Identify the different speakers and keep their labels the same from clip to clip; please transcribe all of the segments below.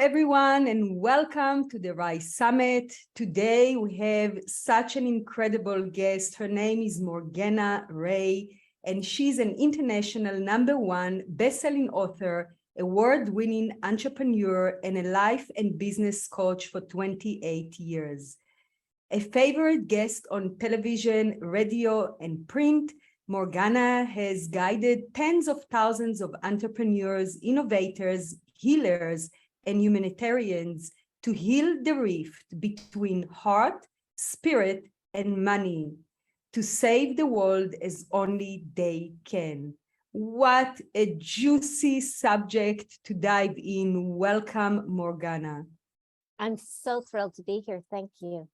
Speaker 1: everyone, and welcome to the Rae Summit. Today we have such an incredible guest. Her name is Morgana Rae, and she's an international #1 best-selling author, award-winning entrepreneur, and a life and business coach for 28 years. A favorite guest on television, radio, and print, Morgana has guided tens of thousands of entrepreneurs, innovators, healers, and humanitarians to heal the rift between heart, spirit, and money, to save the world as only they can. What a juicy subject to dive in. Welcome, Morgana.
Speaker 2: I'm so thrilled to be here. Thank you.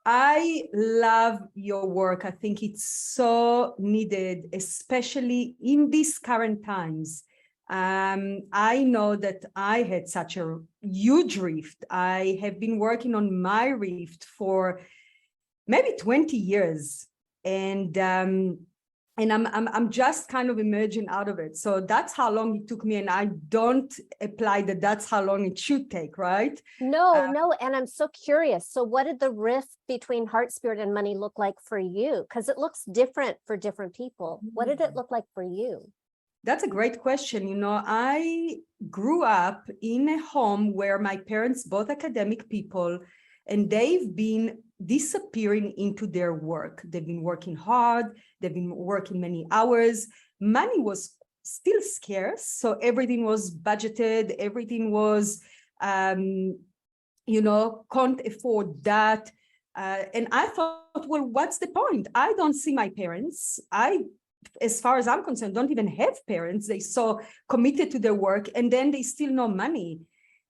Speaker 1: I love your work. I think it's so needed, especially in these current times. I know that I had such a huge rift. I have been working on my rift for maybe 20 years, and I'm just kind of emerging out of it. So that's how long it took me, and I don't apply that that's how long it should take, right?
Speaker 2: No, and I'm so curious. So what did the rift between heart, spirit, and money look like for you? Because it looks different for different people. What did it look like for you?
Speaker 1: That's a great question. You know, I grew up in a home where my parents, both academic people, and they've been disappearing into their work. They've been working hard. They've been working many hours. Money was still scarce. So everything was budgeted. Everything was, can't afford that. And I thought, well, what's the point? I don't see my parents. As far as I'm concerned, don't even have parents. They so committed to their work, and then they still no money.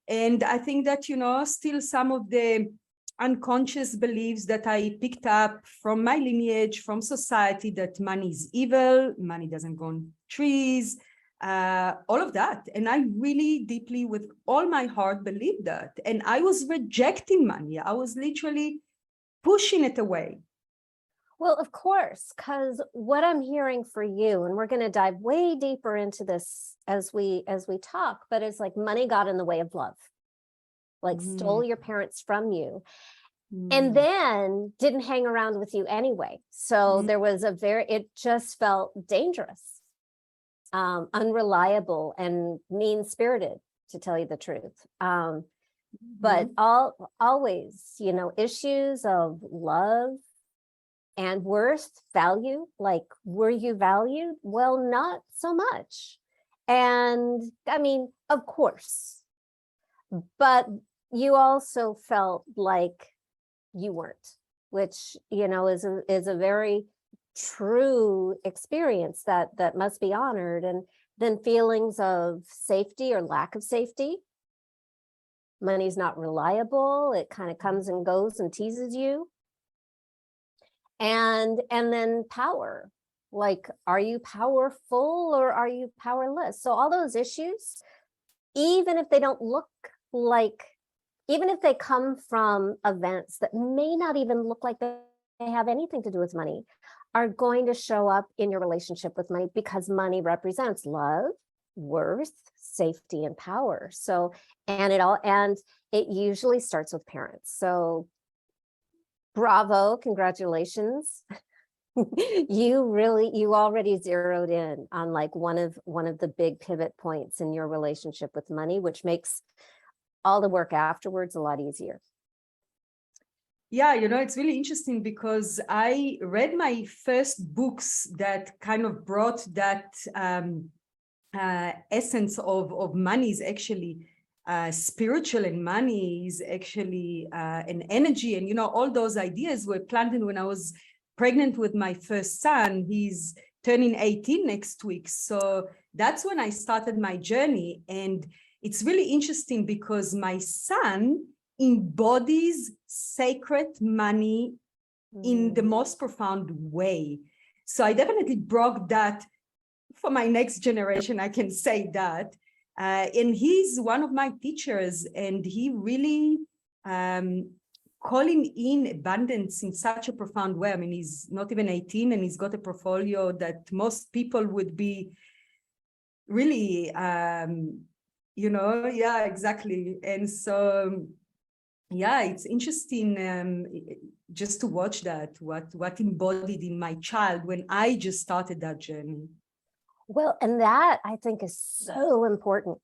Speaker 1: And I think that, still some of the unconscious beliefs that I picked up from my lineage, from society, that money is evil, money doesn't grow on trees, all of that. And I really deeply, with all my heart, believed that. And I was rejecting money. I was literally pushing it away.
Speaker 2: Well, of course, because what I'm hearing for you, and we're going to dive way deeper into this as we talk, but it's like money got in the way of love, like stole your parents from you, and then didn't hang around with you anyway. So there was it just felt dangerous, unreliable, and mean-spirited, to tell you the truth. But always, issues of love and worth, value, like, were you valued? Well, not so much. And I mean, of course, but you also felt like you weren't, which, is a very true experience that must be honored. And then feelings of safety or lack of safety. Money's not reliable. It kind of comes and goes and teases you. And then power, like, are you powerful or are you powerless? So all those issues, even if they don't look like, even if they come from events that may not even look like they have anything to do with money, are going to show up in your relationship with money, because money represents love, worth, safety, and power. So, and it usually starts with parents. So bravo, congratulations. You already zeroed in on like one of the big pivot points in your relationship with money, which makes all the work afterwards a lot easier.
Speaker 1: Yeah, it's really interesting, because I read my first books that kind of brought that essence of money is actually spiritual, and money is actually an energy. And, all those ideas were planted when I was pregnant with my first son. He's turning 18 next week. So that's when I started my journey. And it's really interesting, because my son embodies sacred money in the most profound way. So I definitely brought that for my next generation, I can say that. And he's one of my teachers, and he really calling in abundance in such a profound way. I mean, he's not even 18, and he's got a portfolio that most people would be really Yeah, exactly. And so, yeah, it's interesting just to watch that, what embodied in my child when I just started that journey.
Speaker 2: Well, and that I think is so important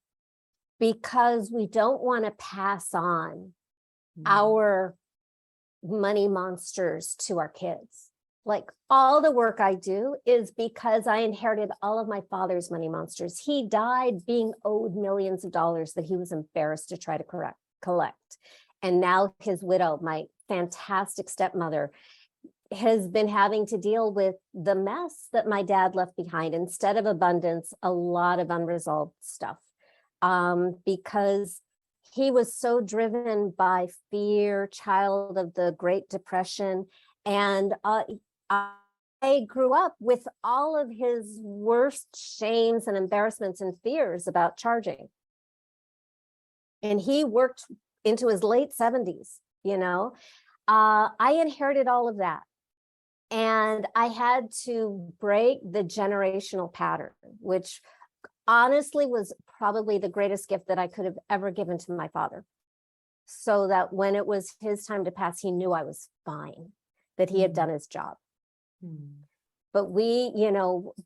Speaker 2: because we don't want to pass on our money monsters to our kids. Like all the work I do is because I inherited all of my father's money monsters. He died being owed millions of dollars that he was embarrassed to try to collect. And now his widow, my fantastic stepmother, has been having to deal with the mess that my dad left behind. Instead of abundance, a lot of unresolved stuff, because he was so driven by fear, child of the Great Depression. And I grew up with all of his worst shames and embarrassments and fears about charging. And he worked into his late 70s, I inherited all of that. And I had to break the generational pattern, which honestly was probably the greatest gift that I could have ever given to my father. So that when it was his time to pass, he knew I was fine, that he had done his job. But we,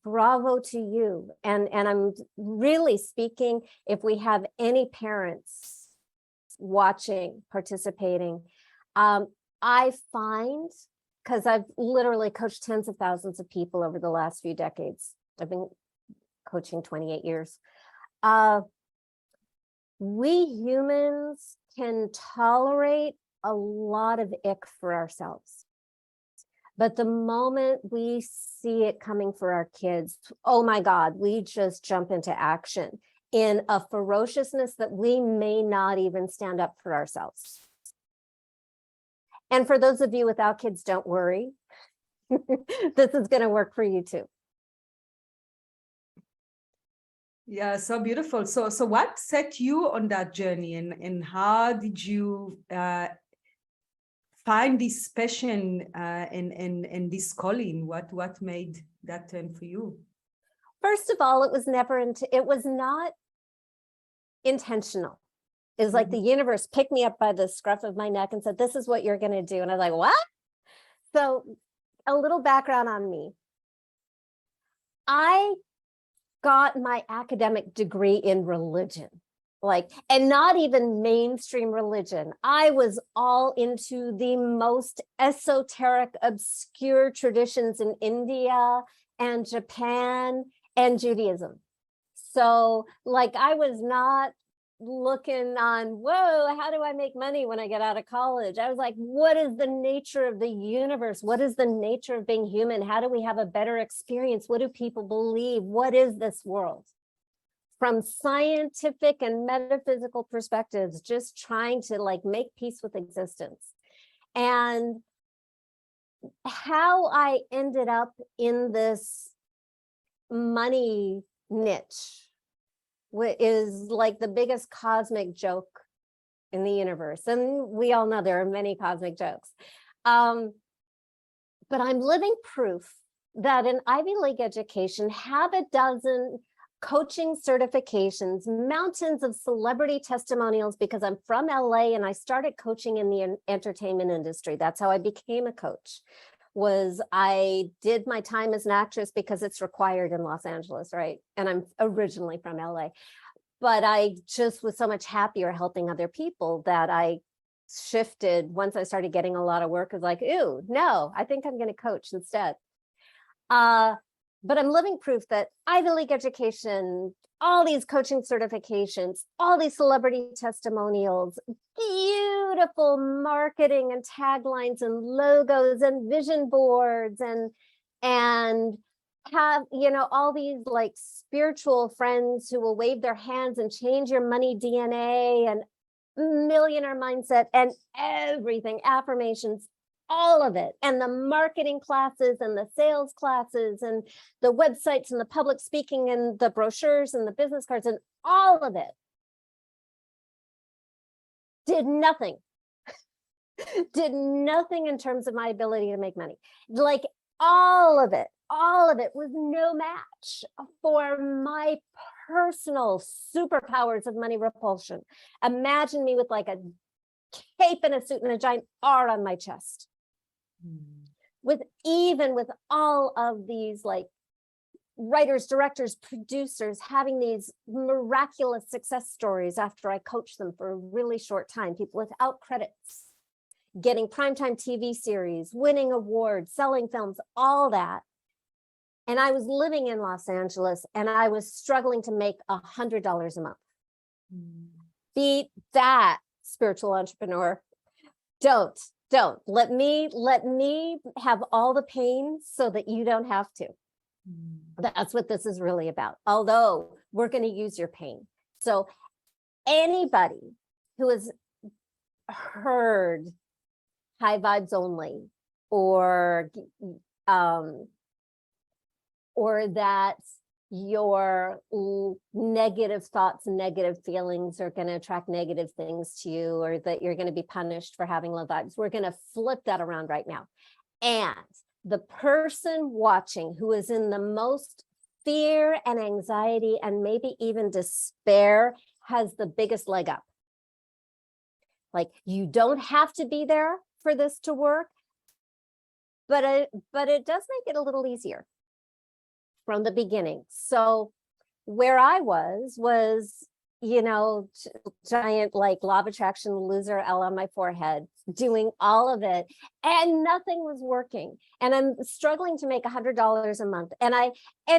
Speaker 2: bravo to you. And I'm really speaking, if we have any parents watching, participating, I find, because I've literally coached tens of thousands of people over the last few decades. I've been coaching 28 years. We humans can tolerate a lot of ick for ourselves. But the moment we see it coming for our kids, oh my God, we just jump into action in a ferociousness that we may not even stand up for ourselves. And for those of you without kids, don't worry. This is going to work for you too.
Speaker 1: Yeah, so beautiful. So what set you on that journey, and how did you find this passion and this calling? What made that turn for you?
Speaker 2: First of all, it was not intentional. It was like the universe picked me up by the scruff of my neck and said, this is what you're going to do. And I was like, what? So a little background on me. I got my academic degree in religion, and not even mainstream religion. I was all into the most esoteric, obscure traditions in India and Japan and Judaism. So I was not looking on, whoa, how do I make money when I get out of college? I was like, what is the nature of the universe? What is the nature of being human? How do we have a better experience? What do people believe? What is this world? From scientific and metaphysical perspectives, just trying to make peace with existence. And how I ended up in this money niche is the biggest cosmic joke in the universe. And we all know there are many cosmic jokes. But I'm living proof that an Ivy League education, half a dozen coaching certifications, mountains of celebrity testimonials, because I'm from LA and I started coaching in the entertainment industry. That's how I became a coach. I did my time as an actress because it's required in Los Angeles, right? And I'm originally from LA, but I just was so much happier helping other people that I shifted once I started getting a lot of work. It was like, ooh, no, I think I'm going to coach instead. But I'm living proof that Ivy League education, all these coaching certifications, all these celebrity testimonials, beautiful marketing and taglines and logos and vision boards and have, all these spiritual friends who will wave their hands and change your money DNA and millionaire mindset and everything, affirmations, all of it, and the marketing classes and the sales classes and the websites and the public speaking and the brochures and the business cards and all of it did nothing in terms of my ability to make money. all of it was no match for my personal superpowers of money repulsion. Imagine me with like a cape and a suit and a giant R on my chest. With all of these like writers, directors, producers having these miraculous success stories after I coached them for a really short time, people without credits, getting primetime TV series, winning awards, selling films, all that. And I was living in Los Angeles and I was struggling to make $100 a month. Beat that, spiritual entrepreneur. Don't let me have all the pain so that you don't have to. That's what this is really about. Although we're going to use your pain. So anybody who has heard high vibes only, or that your negative thoughts and negative feelings are going to attract negative things to you, or that you're going to be punished for having low vibes. We're going to flip that around right now. And the person watching who is in the most fear and anxiety and maybe even despair has the biggest leg up. Like, you don't have to be there for this to work, but it does make it a little easier from the beginning. So where I was, you know, giant like law of attraction loser L on my forehead, doing all of it, and nothing was working. And I'm struggling to make $100 a month. And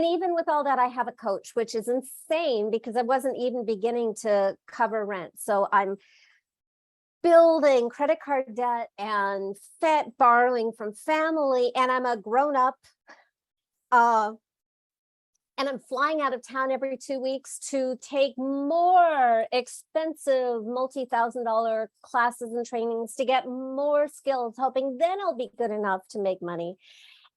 Speaker 2: even with all that, I have a coach, which is insane because I wasn't even beginning to cover rent. So I'm building credit card debt and borrowing from family, and I'm a grown up. And I'm flying out of town every 2 weeks to take more expensive multi-$1,000 classes and trainings to get more skills, hoping then I'll be good enough to make money.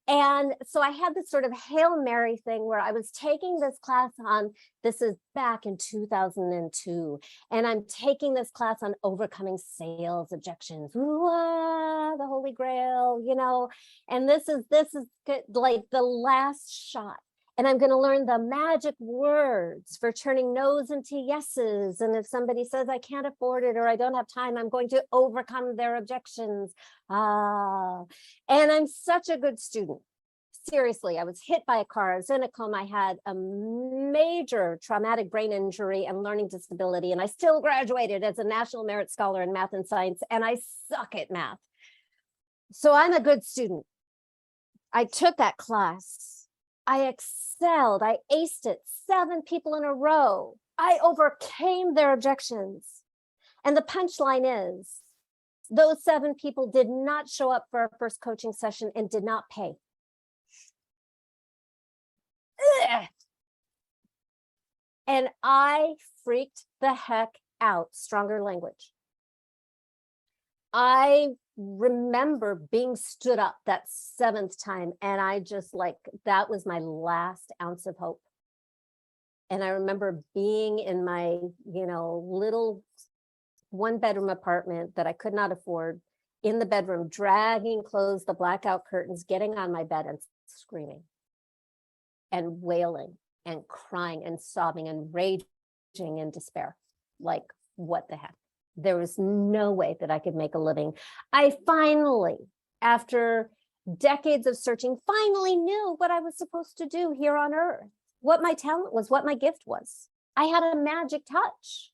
Speaker 2: And so I had this sort of Hail Mary thing where I was taking this class on, this is back in 2002, and I'm taking this class on overcoming sales objections. Ooh, the Holy Grail, you know, and this is like the last shot. And I'm going to learn the magic words for turning no's into yeses. And if somebody says I can't afford it or I don't have time, I'm going to overcome their objections. And I'm such a good student. Seriously, I was hit by a car. I was in a coma. I had a major traumatic brain injury and learning disability. And I still graduated as a National Merit Scholar in math and science. And I suck at math. So I'm a good student. I took that class. I excelled. I aced it. 7 people in a row. I overcame their objections. And the punchline is, those 7 people did not show up for our first coaching session and did not pay. Ugh. And I freaked the heck out. Stronger language. I remember being stood up that 7th time, and I just like, that was my last ounce of hope. And I remember being in my, you know, little 1-bedroom apartment that I could not afford, in the bedroom, dragging closed the blackout curtains, getting on my bed and screaming and wailing and crying and sobbing and raging in despair. Like, what the heck? There was no way that I could make a living. I finally, after decades of searching, finally knew what I was supposed to do here on earth, what my talent was, what my gift was. I had a magic touch.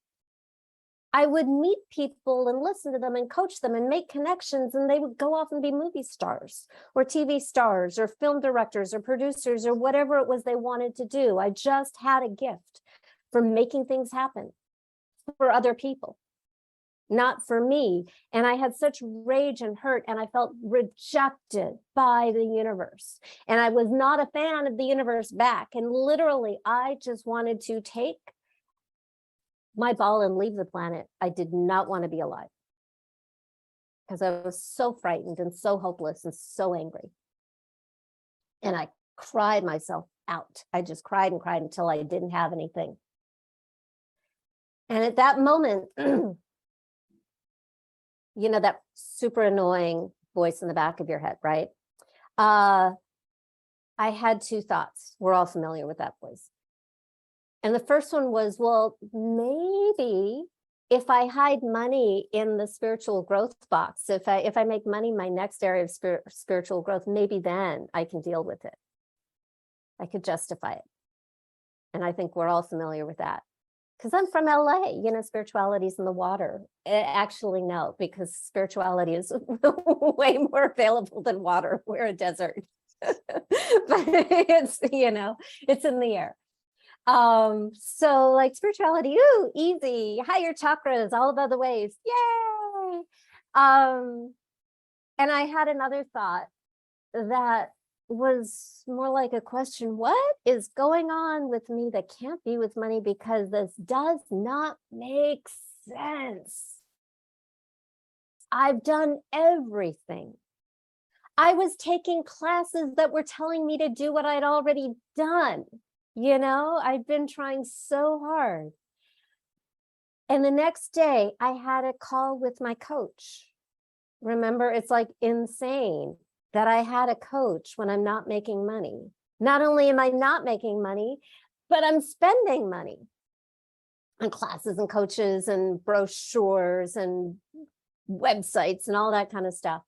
Speaker 2: I would meet people and listen to them and coach them and make connections, and they would go off and be movie stars or TV stars or film directors or producers or whatever it was they wanted to do. I just had a gift for making things happen for other people, not for me. And I had such rage and hurt, and I felt rejected by the universe. And I was not a fan of the universe back. And literally, I just wanted to take my ball and leave the planet. I did not want to be alive because I was so frightened and so hopeless and so angry. And I cried myself out. I just cried and cried until I didn't have anything. And at that moment, you know, that super annoying voice in the back of your head, right? I had two thoughts. We're all familiar with that voice. And the first one was, well, maybe if I hide money in the spiritual growth box, if I make money my next area of spiritual growth, maybe then I can deal with it. I could justify it. And I think we're all familiar with that. Because I'm from LA, spirituality's in the water. Actually, no, because spirituality is way more available than water. We're a desert. But it's, it's in the air. So like spirituality, ooh, easy, higher chakras, all above the waves. Yay. And I had another thought that was more like a question. What is going on with me that can't be with money? Because this does not make sense. I've done everything. I was taking classes that were telling me to do what I'd already done. I'd been trying so hard. And the next day I had a call with my coach. Remember, it's like insane that I had a coach when I'm not making money. Not only am I not making money, but I'm spending money on classes and coaches and brochures and websites and all that kind of stuff.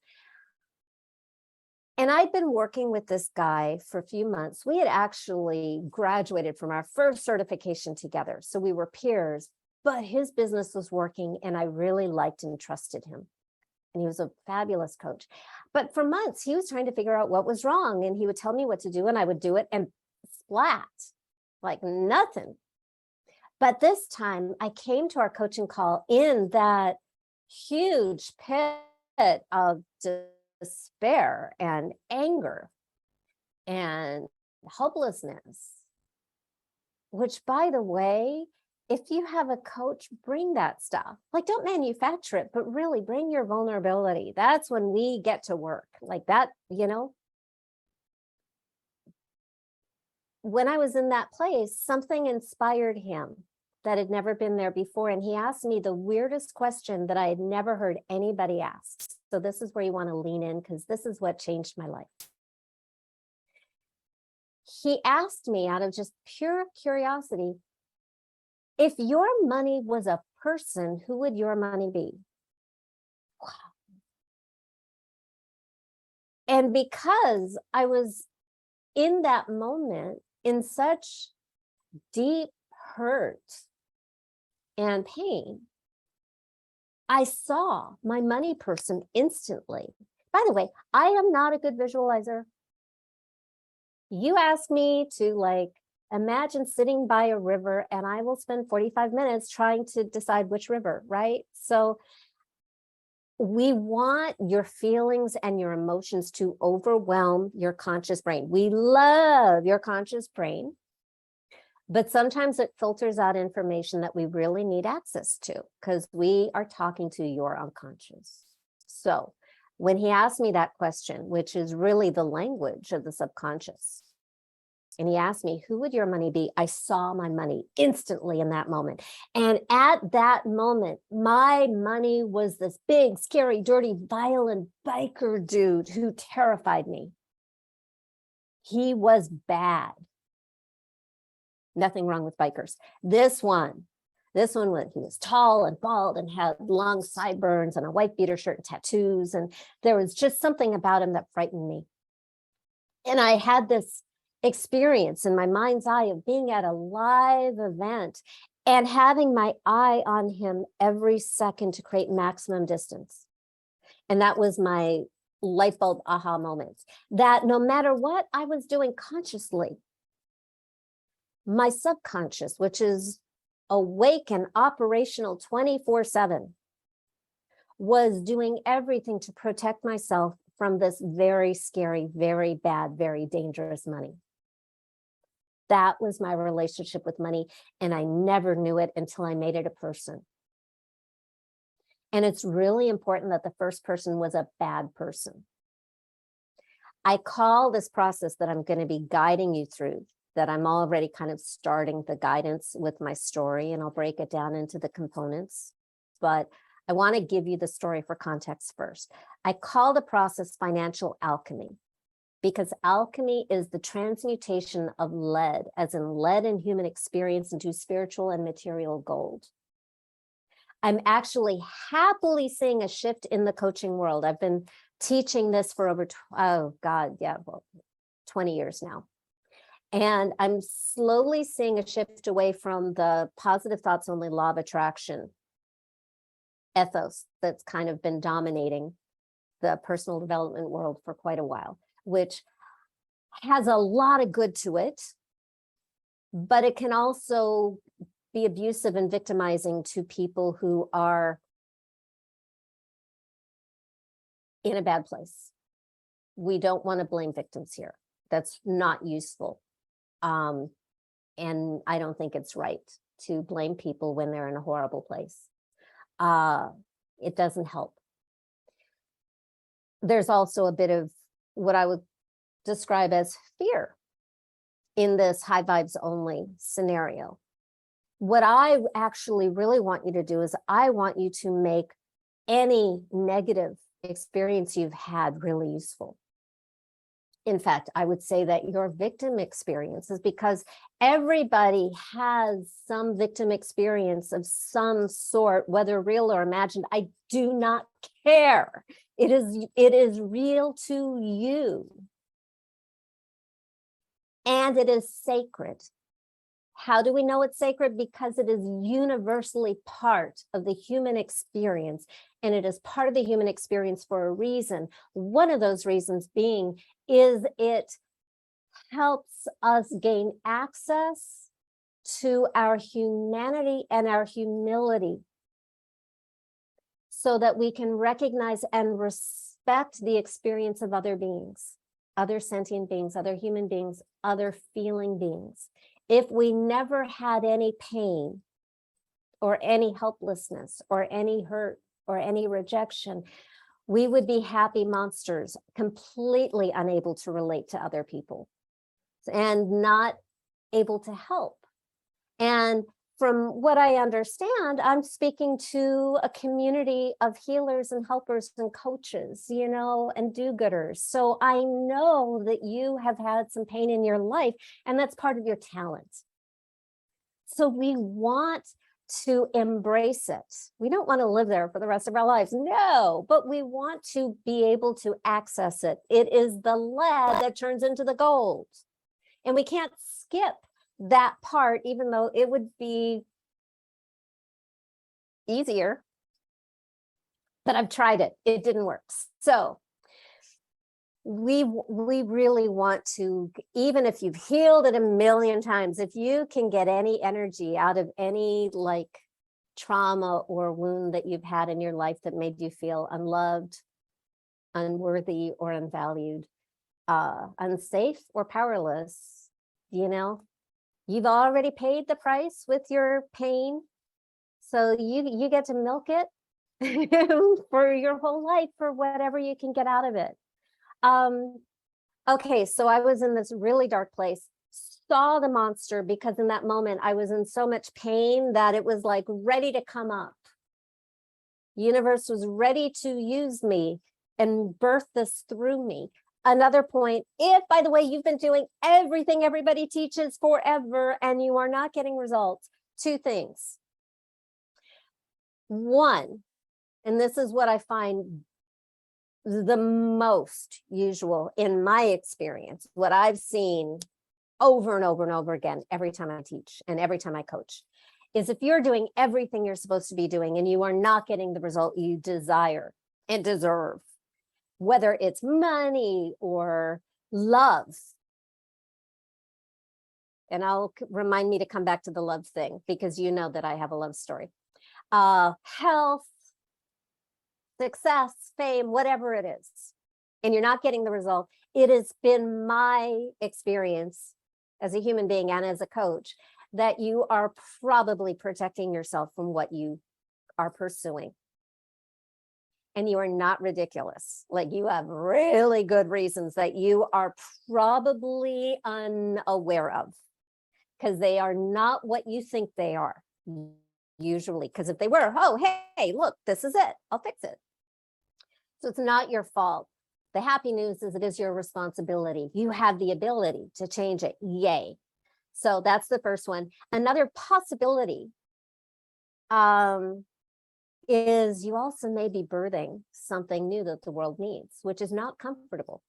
Speaker 2: And I'd been working with this guy for a few months. We had actually graduated from our first certification together. So we were peers, but his business was working and I really liked and trusted him. And he was a fabulous coach. But for months, he was trying to figure out what was wrong. And he would tell me what to do and I would do it and splat, like nothing. But this time I came to our coaching call in that huge pit of despair and anger and hopelessness, which, by the way, if you have a coach, bring that stuff. Like, don't manufacture it, but really bring your vulnerability. That's when we get to work like that, When I was in that place, something inspired him that had never been there before. And he asked me the weirdest question that I had never heard anybody ask. So this is where you want to lean in, because this is what changed my life. He asked me out of just pure curiosity, if your money was a person, who would your money be? Wow. And because I was in that moment in such deep hurt and pain, I saw my money person instantly. By the way, I am not a good visualizer. You ask me to imagine sitting by a river and I will spend 45 minutes trying to decide which river, right? So we want your feelings and your emotions to overwhelm your conscious brain. We love your conscious brain, but sometimes it filters out information that we really need access to because we are talking to your unconscious. So when he asked me that question, which is really the language of the subconscious, and he asked me, who would your money be? I saw my money instantly in that moment. And at that moment, my money was this big, scary, dirty, violent biker dude who terrified me. He was bad. Nothing wrong with bikers. This one, he was tall and bald and had long sideburns and a white beater shirt and tattoos. And there was just something about him that frightened me. And I had this experience in my mind's eye of being at a live event and having my eye on him every second to create maximum distance. And that was my light bulb aha moment, that no matter what I was doing consciously, my subconscious, which is awake and operational 24/7, was doing everything to protect myself from this very scary, very bad, very dangerous money. That was my relationship with money, and I never knew it until I made it a person. And it's really important that the first person was a bad person. I call this process that I'm going to be guiding you through, that I'm already kind of starting the guidance with my story, and I'll break it down into the components. But I want to give you the story for context first. I call the process financial alchemy. because alchemy is the transmutation of lead, as in lead in human experience, into spiritual and material gold. I'm actually happily seeing a shift in the coaching world. I've been teaching this for over, 20 years now. And I'm slowly seeing a shift away from the positive thoughts only law of attraction ethos that's kind of been dominating the personal development world for quite a while, which has a lot of good to it, but it can also be abusive and victimizing to people who are in a bad place. We don't want to blame victims here. That's not useful. And I don't think it's right to blame people when they're in a horrible place. It doesn't help. There's also a bit of what I would describe as fear in this high vibes only scenario. What I actually really want you to do is I want you to make any negative experience you've had really useful. In fact, I would say that your victim experience is because everybody has some victim experience of some sort, whether real or imagined. I do not care. It is real to you. And it is sacred. How do we know it's sacred? Because it is universally part of the human experience, and it is part of the human experience for a reason. One of those reasons being is it helps us gain access to our humanity and our humility so that we can recognize and respect the experience of other beings, other sentient beings, other human beings, other feeling beings. If we never had any pain or any helplessness or any hurt or any rejection, we would be happy monsters, completely unable to relate to other people and not able to help. And from what I understand, I'm speaking to a community of healers and helpers and coaches, you know, and do-gooders. So I know that you have had some pain in your life, and that's part of your talent. So we want to embrace it. We don't want to live there for the rest of our lives. No, but we want to be able to access it. It is the lead that turns into the gold. And we can't skip that part, even though it would be easier. But I've tried it. It didn't work. So we really want to, even if you've healed it a million times, if you can get any energy out of any like trauma or wound that you've had in your life that made you feel unloved, unworthy, or unvalued, unsafe or powerless, you know, you've already paid the price with your pain. So you get to milk it for your whole life for whatever you can get out of it. Okay, so I was in this really dark place, saw the monster because in that moment I was in so much pain that it was like ready to come up. Universe was ready to use me and birth this through me. Another point, if, by the way, you've been doing everything everybody teaches forever and you are not getting results, two things. One, and this is what I find the most usual in my experience, what I've seen over and over and over again, every time I teach and every time I coach, is if you're doing everything you're supposed to be doing and you are not getting the result you desire and deserve, whether it's money or love. And I'll remind me to come back to the love thing because you know that I have a love story. Health, success, fame, whatever it is, and you're not getting the result, it has been my experience as a human being and as a coach that you are probably protecting yourself from what you are pursuing. And you are not ridiculous. Like, you have really good reasons that you are probably unaware of, because they are not what you think they are usually. Because if they were, oh, hey, look, this is it, I'll fix it. So it's not your fault. The happy news is it is your responsibility. You have the ability to change it. Yay. So that's the first one. Another possibility is you also may be birthing something new that the world needs, which is not comfortable.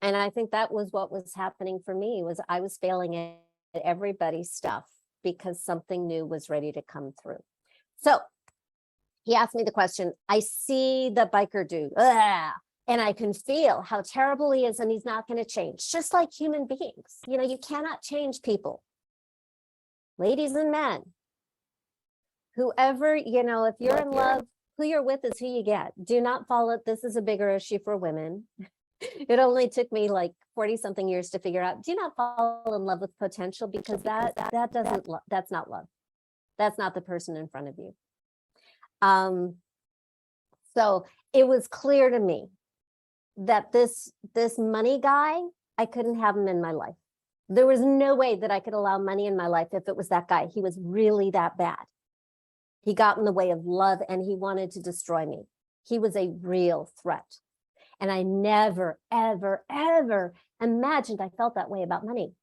Speaker 2: And I think that was what was happening for me, was I was failing at everybody's stuff because something new was ready to come through. So he asked me the question, I see the biker dude, and I can feel how terrible he is and he's not going to change, just like human beings. You know, you cannot change people. Ladies and men, whoever, you know, if you're in love, who you're with is who you get. Do not fall it. This is a bigger issue for women. It only took me like 40 something years to figure out, do not fall in love with potential, because that's not love. That's not the person in front of you. So it was clear to me that this money guy, I couldn't have him in my life. There was no way that I could allow money in my life if it was that guy. He was really that bad. He got in the way of love and he wanted to destroy me. He was a real threat. And I never, ever, ever imagined I felt that way about money.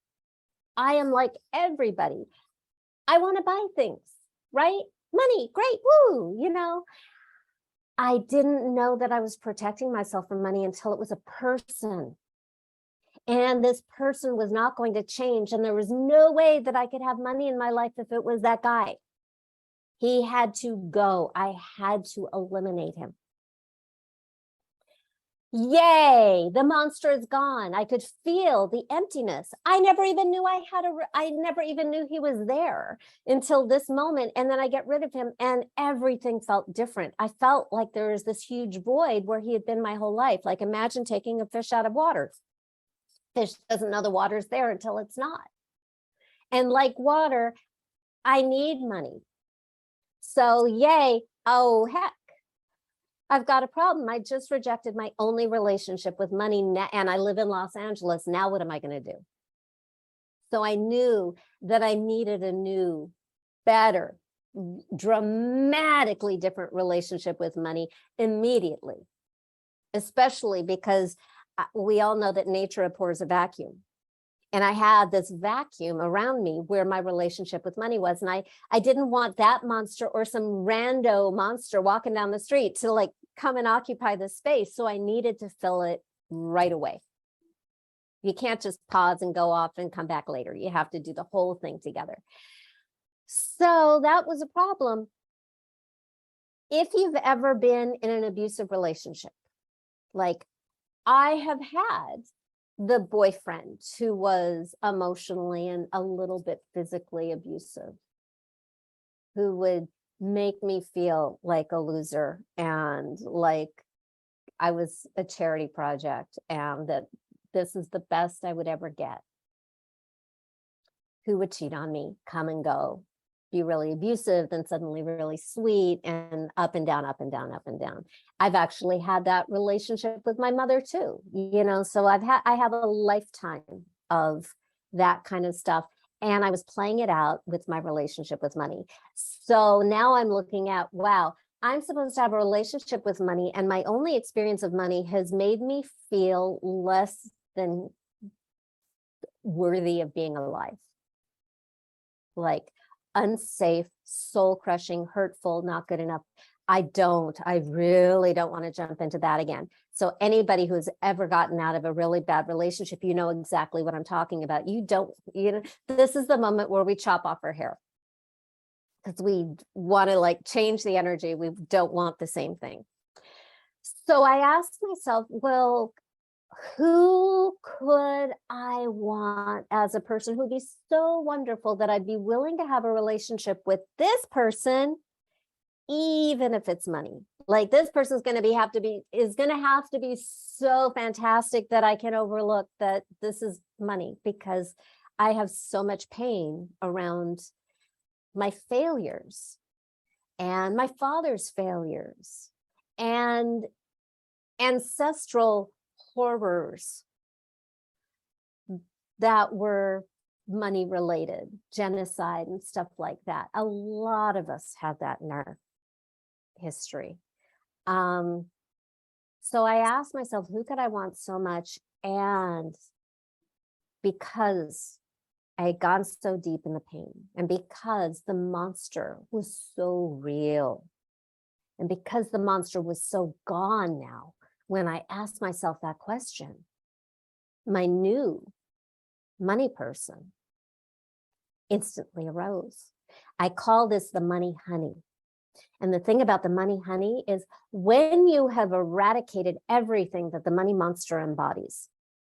Speaker 2: I am like everybody. I want to buy things, right? Money, great, woo, you know. I didn't know that I was protecting myself from money until it was a person. And this person was not going to change. And there was no way that I could have money in my life if it was that guy. He had to go. I had to eliminate him. Yay, the monster is gone. I could feel the emptiness. I never even knew I never even knew he was there until this moment. And then I get rid of him and everything felt different. I felt like there was this huge void where he had been my whole life. Like imagine taking a fish out of water. Fish doesn't know the water's there until it's not. And like water, I need money. So yay, oh heck. I've got a problem. I just rejected my only relationship with money and I live in Los Angeles. Now what am I going to do? So I knew that I needed a new, better, dramatically different relationship with money immediately, especially because we all know that nature abhors a vacuum. And I had this vacuum around me where my relationship with money was. And I didn't want that monster or some rando monster walking down the street to like come and occupy the space. So I needed to fill it right away. You can't just pause and go off and come back later. You have to do the whole thing together. So that was a problem. If you've ever been in an abusive relationship, like I have had the boyfriend who was emotionally and a little bit physically abusive, who would make me feel like a loser and like I was a charity project and that this is the best I would ever get, who would cheat on me, come and go, be really abusive, then suddenly really sweet, and up and down, up and down, up and down. I've actually had that relationship with my mother too, you know, so I have a lifetime of that kind of stuff. And I was playing it out with my relationship with money. So now I'm looking at, wow, I'm supposed to have a relationship with money, and my only experience of money has made me feel less than worthy of being alive. Like unsafe, soul crushing, hurtful, not good enough. I really don't want to jump into that again. So anybody who's ever gotten out of a really bad relationship, you know exactly what I'm talking about. This is the moment where we chop off our hair because we want to like change the energy. We don't want the same thing. So I asked myself, well, who could I want as a person who'd be so wonderful that I'd be willing to have a relationship with this person, even if it's money? Like this person's going to have to be so fantastic that I can overlook that this is money, because I have so much pain around my failures and my father's failures and ancestral horrors that were money related, genocide and stuff like that. A lot of us have that in our history. So I asked myself, who could I want so much? And because I had gone so deep in the pain, and because the monster was so real, and because the monster was so gone now, when I asked myself that question, my new money person instantly arose. I call this the money honey. And the thing about the money honey is when you have eradicated everything that the money monster embodies,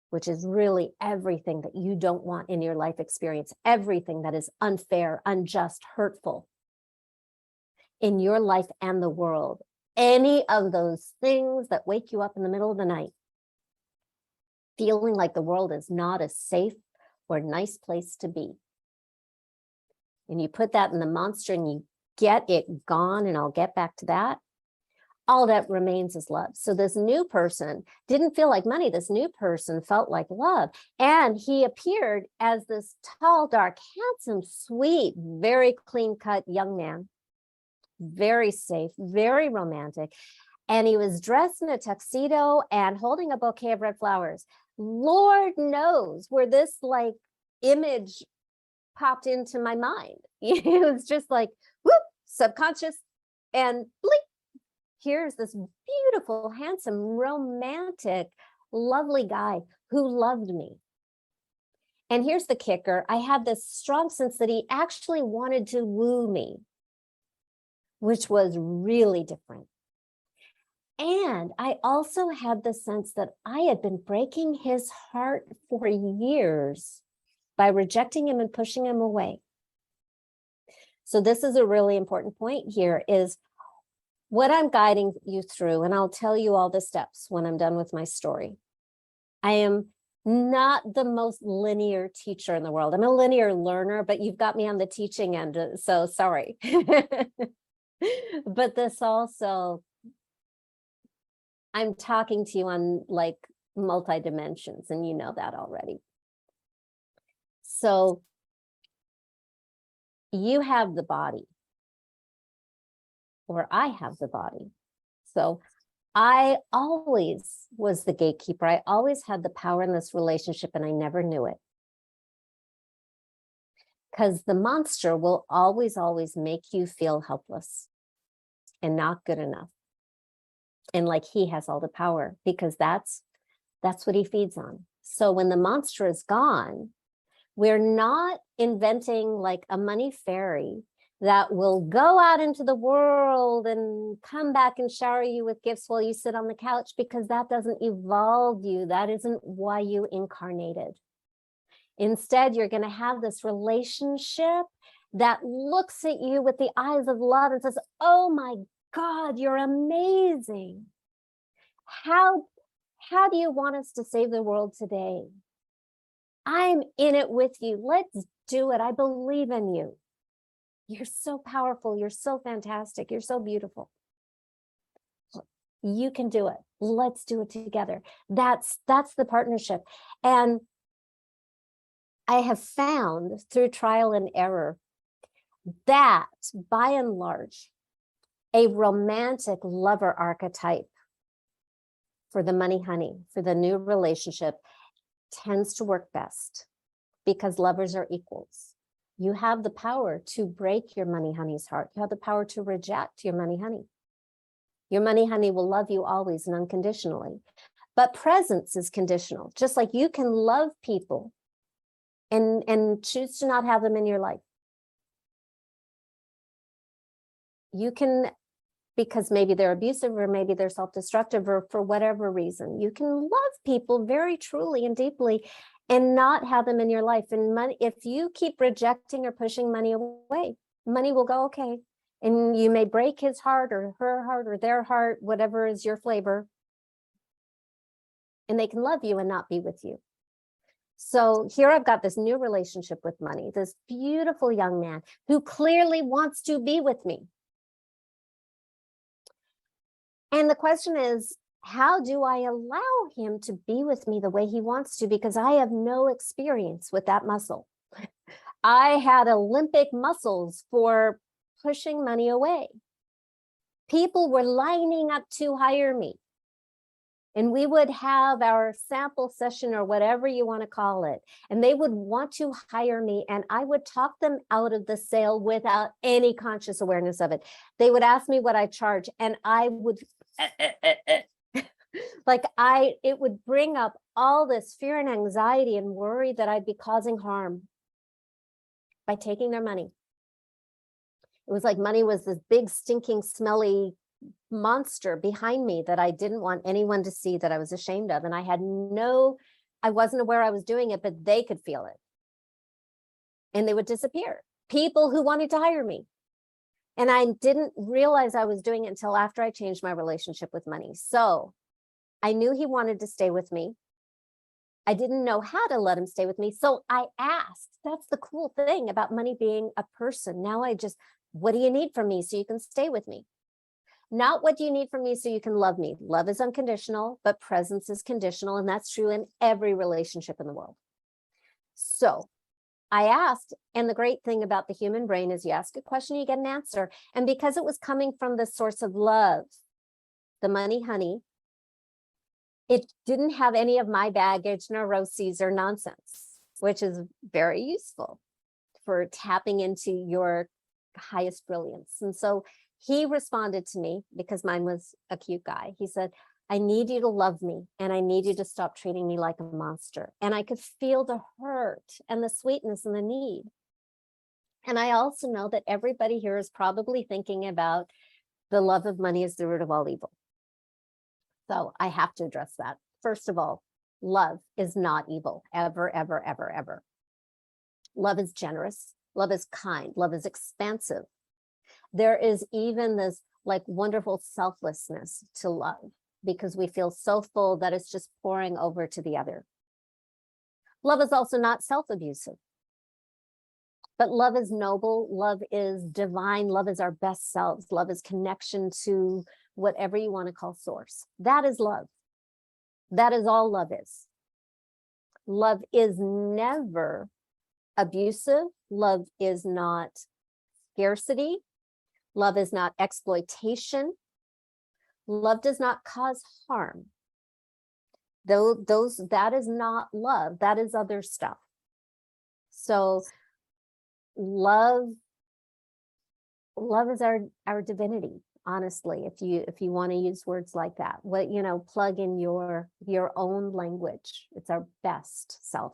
Speaker 2: which is really everything that you don't want in your life experience, everything that is unfair, unjust, hurtful in your life and the world, any of those things that wake you up in the middle of the night, feeling like the world is not a safe or nice place to be. And you put that in the monster and you get it gone, and I'll get back to that. All that remains is love. So this new person didn't feel like money. This new person felt like love. And he appeared as this tall, dark, handsome, sweet, very clean-cut young man, very safe, very romantic. And he was dressed in a tuxedo and holding a bouquet of red flowers. Lord knows where this like image popped into my mind. It was just like, whoop, subconscious, and bleep. Here's this beautiful, handsome, romantic, lovely guy who loved me. And here's the kicker. I had this strong sense that he actually wanted to woo me, which was really different. And I also had the sense that I had been breaking his heart for years by rejecting him and pushing him away. So this is a really important point here is what I'm guiding you through, and I'll tell you all the steps when I'm done with my story. I am not the most linear teacher in the world. I'm a linear learner, but you've got me on the teaching end, so sorry. But this also, I'm talking to you on like multi-dimensions, and you know that already. So you have the body, or I have the body. So I always was the gatekeeper. I always had the power in this relationship, and I never knew it. Because the monster will always, always make you feel helpless and not good enough. And like he has all the power, because that's what he feeds on. So when the monster is gone, we're not inventing like a money fairy that will go out into the world and come back and shower you with gifts while you sit on the couch, because that doesn't evolve you. That isn't why you incarnated. Instead, you're going to have this relationship that looks at you with the eyes of love and says, oh my God, you're amazing. How do you want us to save the world today? I'm in it with you. Let's do it. I believe in you. You're so powerful. You're so fantastic. You're so beautiful. You can do it. Let's do it together. That's the partnership. And I have found through trial and error that by and large, a romantic lover archetype for the money honey, for the new relationship, tends to work best because lovers are equals. You have the power to break your money honey's heart. You have the power to reject your money honey. Your money honey will love you always and unconditionally. But presence is conditional. Just like you can love people and choose to not have them in your life. You can, because maybe they're abusive or maybe they're self-destructive or for whatever reason, you can love people very truly and deeply and not have them in your life. And money, if you keep rejecting or pushing money away, money will go, okay. And you may break his heart or her heart or their heart, whatever is your flavor. And they can love you and not be with you. So here I've got this new relationship with money, this beautiful young man who clearly wants to be with me. And the question is, how do I allow him to be with me the way he wants to? Because I have no experience with that muscle. I had Olympic muscles for pushing money away. People were lining up to hire me. And we would have our sample session or whatever you want to call it. And they would want to hire me, and I would talk them out of the sale without any conscious awareness of it. They would ask me what I charge, and I would it would bring up all this fear and anxiety and worry that I'd be causing harm by taking their money. It was like money was this big, stinking, smelly monster behind me that I didn't want anyone to see, that I was ashamed of. And I wasn't aware I was doing it, but they could feel it. And they would disappear. People who wanted to hire me. And I didn't realize I was doing it until after I changed my relationship with money. So I knew he wanted to stay with me. I didn't know how to let him stay with me. So I asked. That's the cool thing about money being a person. Now what do you need from me so you can stay with me? Not what do you need from me so you can love me. Love is unconditional, but presence is conditional. And that's true in every relationship in the world. So I asked, and the great thing about the human brain is you ask a question, you get an answer. And because it was coming from the source of love, the money honey, it didn't have any of my baggage, neuroses, or nonsense, which is very useful for tapping into your highest brilliance. And so he responded to me, because mine was a cute guy. He said, I need you to love me, and I need you to stop treating me like a monster. And I could feel the hurt and the sweetness and the need. And I also know that everybody here is probably thinking about the love of money is the root of all evil. So I have to address that. First of all, love is not evil, ever, ever, ever, ever. Love is generous. Love is kind. Love is expansive. There is even this like wonderful selflessness to love, because we feel so full that it's just pouring over to the other. Love is also not self-abusive, but love is noble. Love is divine. Love is our best selves. Love is connection to whatever you want to call source. That is love. That is all love is. Love is never abusive. Love is not scarcity. Love is not exploitation. Love does not cause harm. That is not love. That is other stuff. So love is our divinity, honestly, if you want to use words like that. Plug in your own language. It's our best self.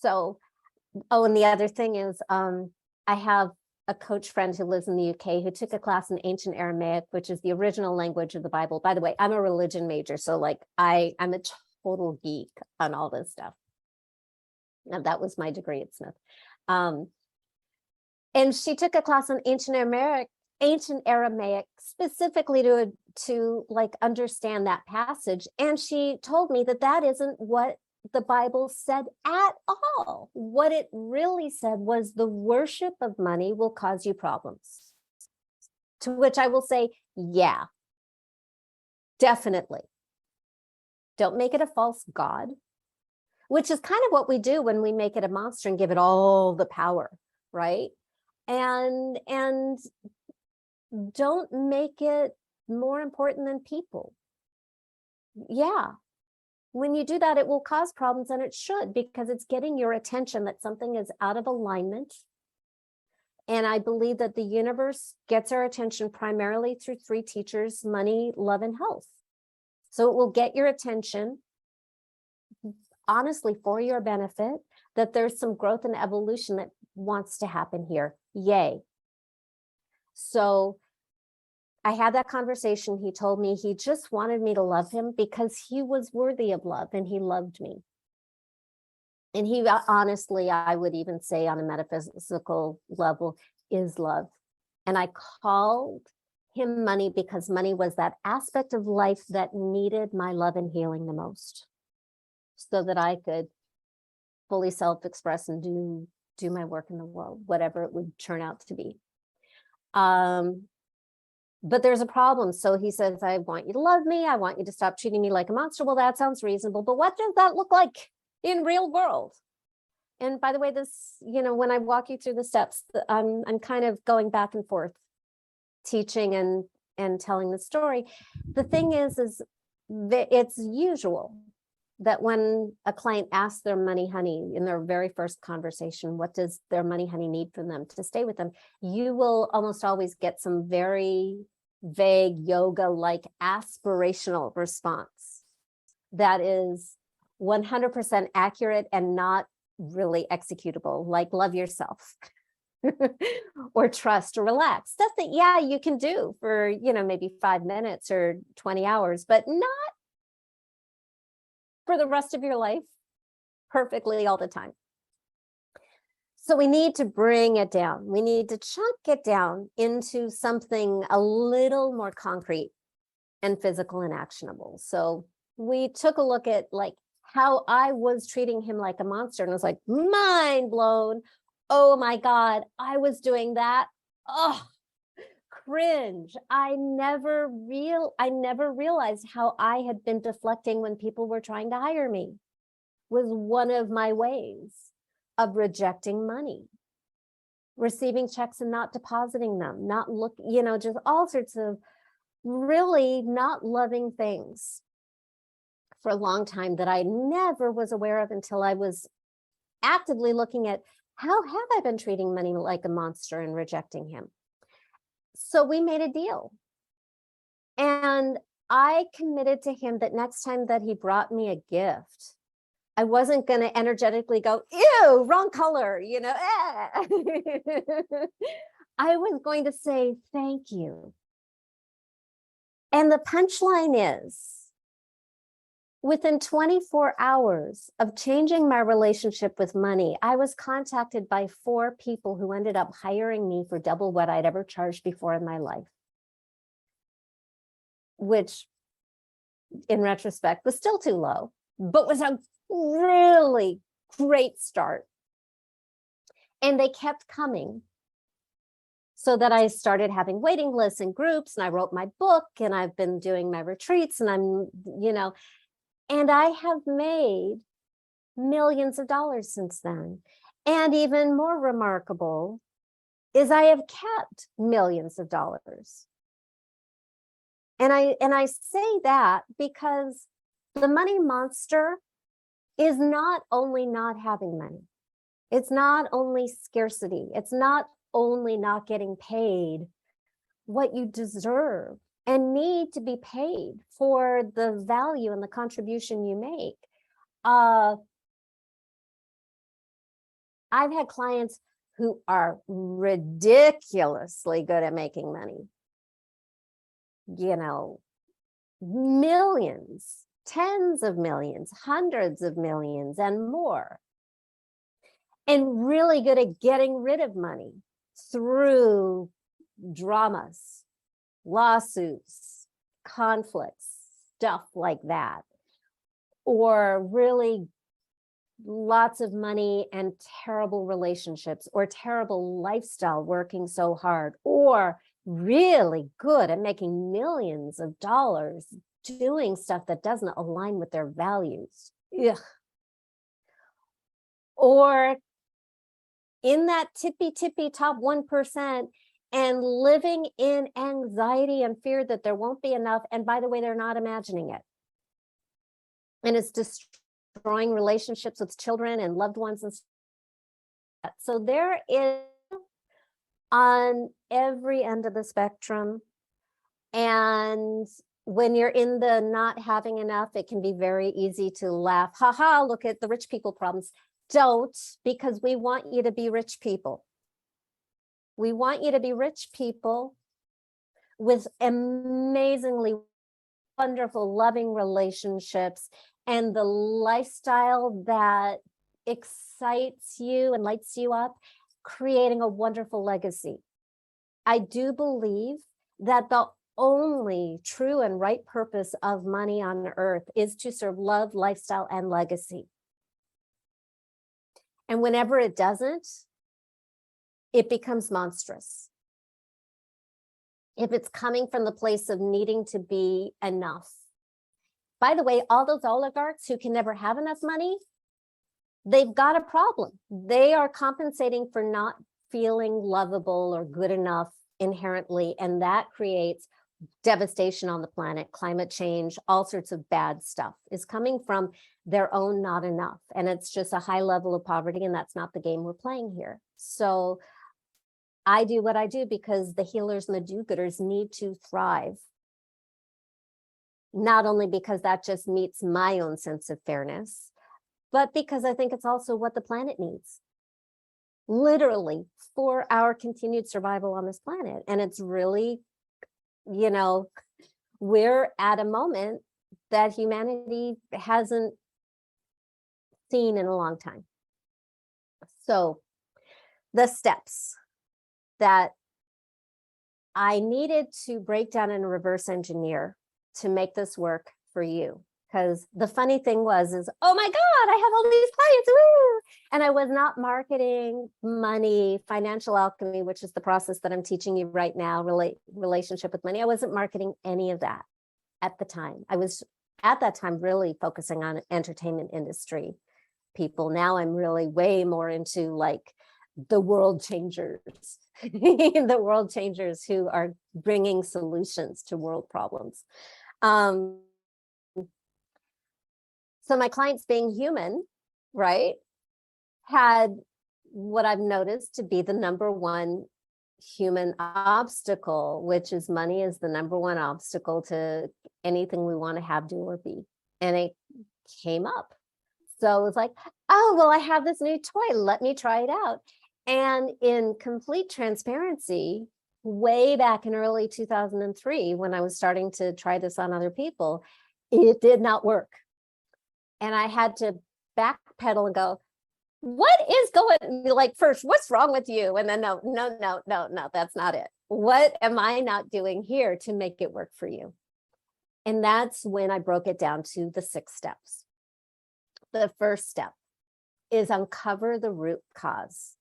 Speaker 2: So, and the other thing is, I have a coach friend who lives in the UK who took a class in ancient Aramaic, which is the original language of the Bible. By the way, I'm a religion major, so I'm a total geek on all this stuff. Now, that was my degree at Smith. And she took a class on ancient Aramaic specifically to understand that passage. And she told me that isn't what the Bible said at all. What it really said was the worship of money will cause you problems. To which I will say, yeah, definitely. Don't make it a false god, which is kind of what we do when we make it a monster and give it all the power, right? And don't make it more important than people. Yeah. When you do that, it will cause problems, and it should, because it's getting your attention that something is out of alignment. And I believe that the universe gets our attention primarily through three teachers: money, love, and health. So it will get your attention, honestly, for your benefit, that there's some growth and evolution that wants to happen here. Yay. So I had that conversation. He told me he just wanted me to love him because he was worthy of love and he loved me. And he honestly, I would even say on a metaphysical level, is love. And I called him money because money was that aspect of life that needed my love and healing the most, so that I could fully self-express and do my work in the world, whatever it would turn out to be. But there's a problem. So he says, I want you to love me. I want you to stop treating me like a monster. Well, that sounds reasonable, but what does that look like in real world? And by the way, this, when I walk you through the steps, I'm kind of going back and forth teaching and and telling the story. The thing is that it's usual that when a client asks their money honey in their very first conversation, what does their money honey need from them to stay with them? You will almost always get some very vague yoga-like aspirational response that is 100% accurate and not really executable, like love yourself or trust or relax. Stuff that, yeah, you can do for, maybe 5 minutes or 20 hours, but not for the rest of your life perfectly all the time. So we need to bring it down. We need to chunk it down into something a little more concrete and physical and actionable. So we took a look at like how I was treating him like a monster, and I was like, mind blown. Oh my God, I was doing that. Oh, cringe. I never realized how I had been deflecting when people were trying to hire me. Was one of my ways of rejecting money, receiving checks and not depositing them, not just all sorts of really not loving things for a long time that I never was aware of until I was actively looking at how have I been treating money like a monster and rejecting him. So we made a deal. And I committed to him that next time that he brought me a gift, I wasn't going to energetically go, ew, wrong color, I was going to say, thank you. And the punchline is, within 24 hours of changing my relationship with money, I was contacted by 4 people who ended up hiring me for double what I'd ever charged before in my life, which in retrospect was still too low, but was a really great start. And they kept coming, so that I started having waiting lists and groups, and I wrote my book, and I've been doing my retreats, and and I have made millions of dollars since then. And even more remarkable is I have kept millions of dollars. And I say that because the money monster is not only not having money. It's not only scarcity. It's not only not getting paid what you deserve and need to be paid for the value and the contribution you make. I've had clients who are ridiculously good at making money. Millions, tens of millions, hundreds of millions, and more. And really good at getting rid of money through dramas, lawsuits, conflicts, stuff like that. Or really lots of money and terrible relationships, or terrible lifestyle, working so hard, or really good at making millions of dollars doing stuff that doesn't align with their values. Ugh. Or in that tippy top 1% and living in anxiety and fear that there won't be enough. And by the way, they're not imagining it. And it's destroying relationships with children and loved ones. And so there is on every end of the spectrum. And when you're in the not having enough, it can be very easy to laugh. Ha, look at the rich people problems. Don't, because we want you to be rich people. We want you to be rich people with amazingly wonderful, loving relationships and the lifestyle that excites you and lights you up, creating a wonderful legacy. I do believe that the only true and right purpose of money on earth is to serve love, lifestyle, and legacy. And whenever it doesn't, it becomes monstrous. If it's coming from the place of needing to be enough. By the way, all those oligarchs who can never have enough money, they've got a problem. They are compensating for not feeling lovable or good enough inherently, and that creates devastation on the planet, climate change, all sorts of bad stuff is coming from their own not enough. And it's just a high level of poverty, and that's not the game we're playing here. So I do what I do because the healers and the do-gooders need to thrive. Not only because that just meets my own sense of fairness, but because I think it's also what the planet needs. Literally for our continued survival on this planet. And it's really, you know, we're at a moment that humanity hasn't seen in a long time. So the steps that I needed to break down and reverse engineer to make this work for you. Because the funny thing is, oh my God, I have all these clients, woo! And I was not marketing money, financial alchemy, which is the process that I'm teaching you right now, relationship with money. I wasn't marketing any of that at the time. I was at that time really focusing on entertainment industry people. Now I'm really way more into like the world changers, the world changers who are bringing solutions to world problems. So my clients, being human, right, had what I've noticed to be the number one human obstacle, which is money is the number one obstacle to anything we want to have, do, or be. And it came up. So it was like, oh, well, I have this new toy. Let me try it out. And in complete transparency, way back in early 2003, when I was starting to try this on other people, it did not work. And I had to backpedal and go, what is going, like, first, what's wrong with you? And then, no, that's not it. What am I not doing here to make it work for you? And that's when I broke it down to the 6 steps. The first step is uncover the root cause.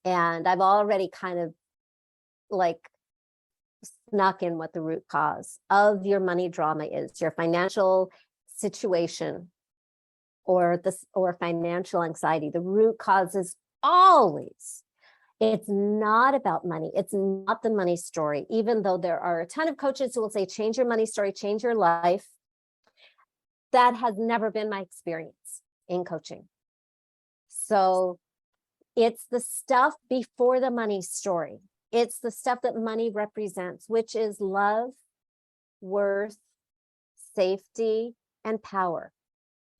Speaker 2: And I've already kind of like snuck in what the root cause of your money drama is, your financial situation or financial anxiety. The root cause is always, it's not about money. It's not the money story, even though there are a ton of coaches who will say, change your money story, change your life. That has never been my experience in coaching. So it's the stuff before the money story. It's the stuff that money represents, which is love, worth, safety, and power.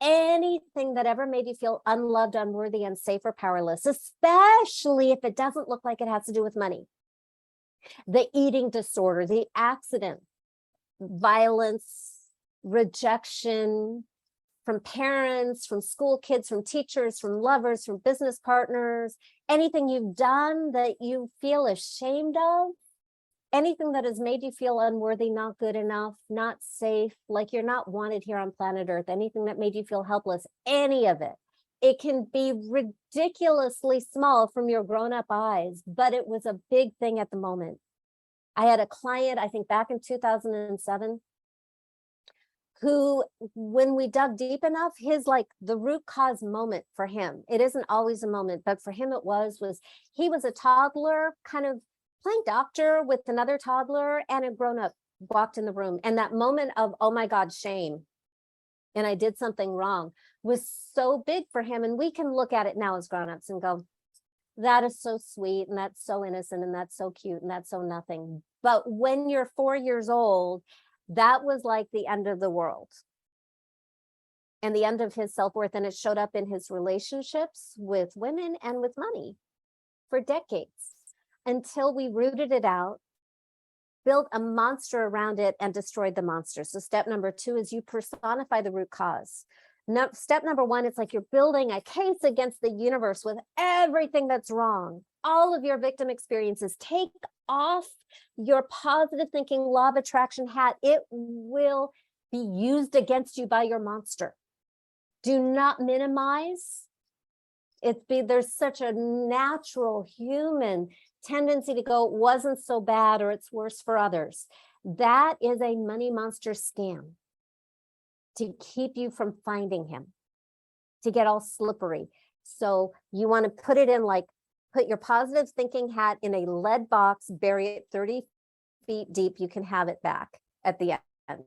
Speaker 2: Anything that ever made you feel unloved, unworthy, unsafe, or powerless, especially if it doesn't look like it has to do with money. The eating disorder, the accident, violence, rejection from parents, from school kids, from teachers, from lovers, from business partners, anything you've done that you feel ashamed of, anything that has made you feel unworthy, not good enough, not safe, like you're not wanted here on planet Earth, anything that made you feel helpless, any of it. It can be ridiculously small from your grown-up eyes, but it was a big thing at the moment. I had a client, I think back in 2007, who, when we dug deep enough, his like the root cause moment for him, it isn't always a moment, but for him it was he was a toddler kind of playing doctor with another toddler, and a grown-up walked in the room. And that moment of, oh my God, shame, and I did something wrong, was so big for him. And we can look at it now as grown-ups and go, that is so sweet, and that's so innocent, and that's so cute, and that's so nothing. But when you're 4 years old, that was like the end of the world and the end of his self-worth. And it showed up in his relationships with women and with money for decades, until we rooted it out, built a monster around it, and destroyed the monster. So step number 2 is you personify the root cause. No, step number 1, it's like you're building a case against the universe with everything that's wrong, all of your victim experiences. Take off your positive thinking law of attraction hat. It will be used against you by your monster. Do not minimize. There's such a natural human tendency to go, it wasn't so bad, or it's worse for others. That is a money monster scam to keep you from finding him, to get all slippery. So you want to put it in, like, put your positive thinking hat in a lead box, bury it 30 feet deep, you can have it back at the end.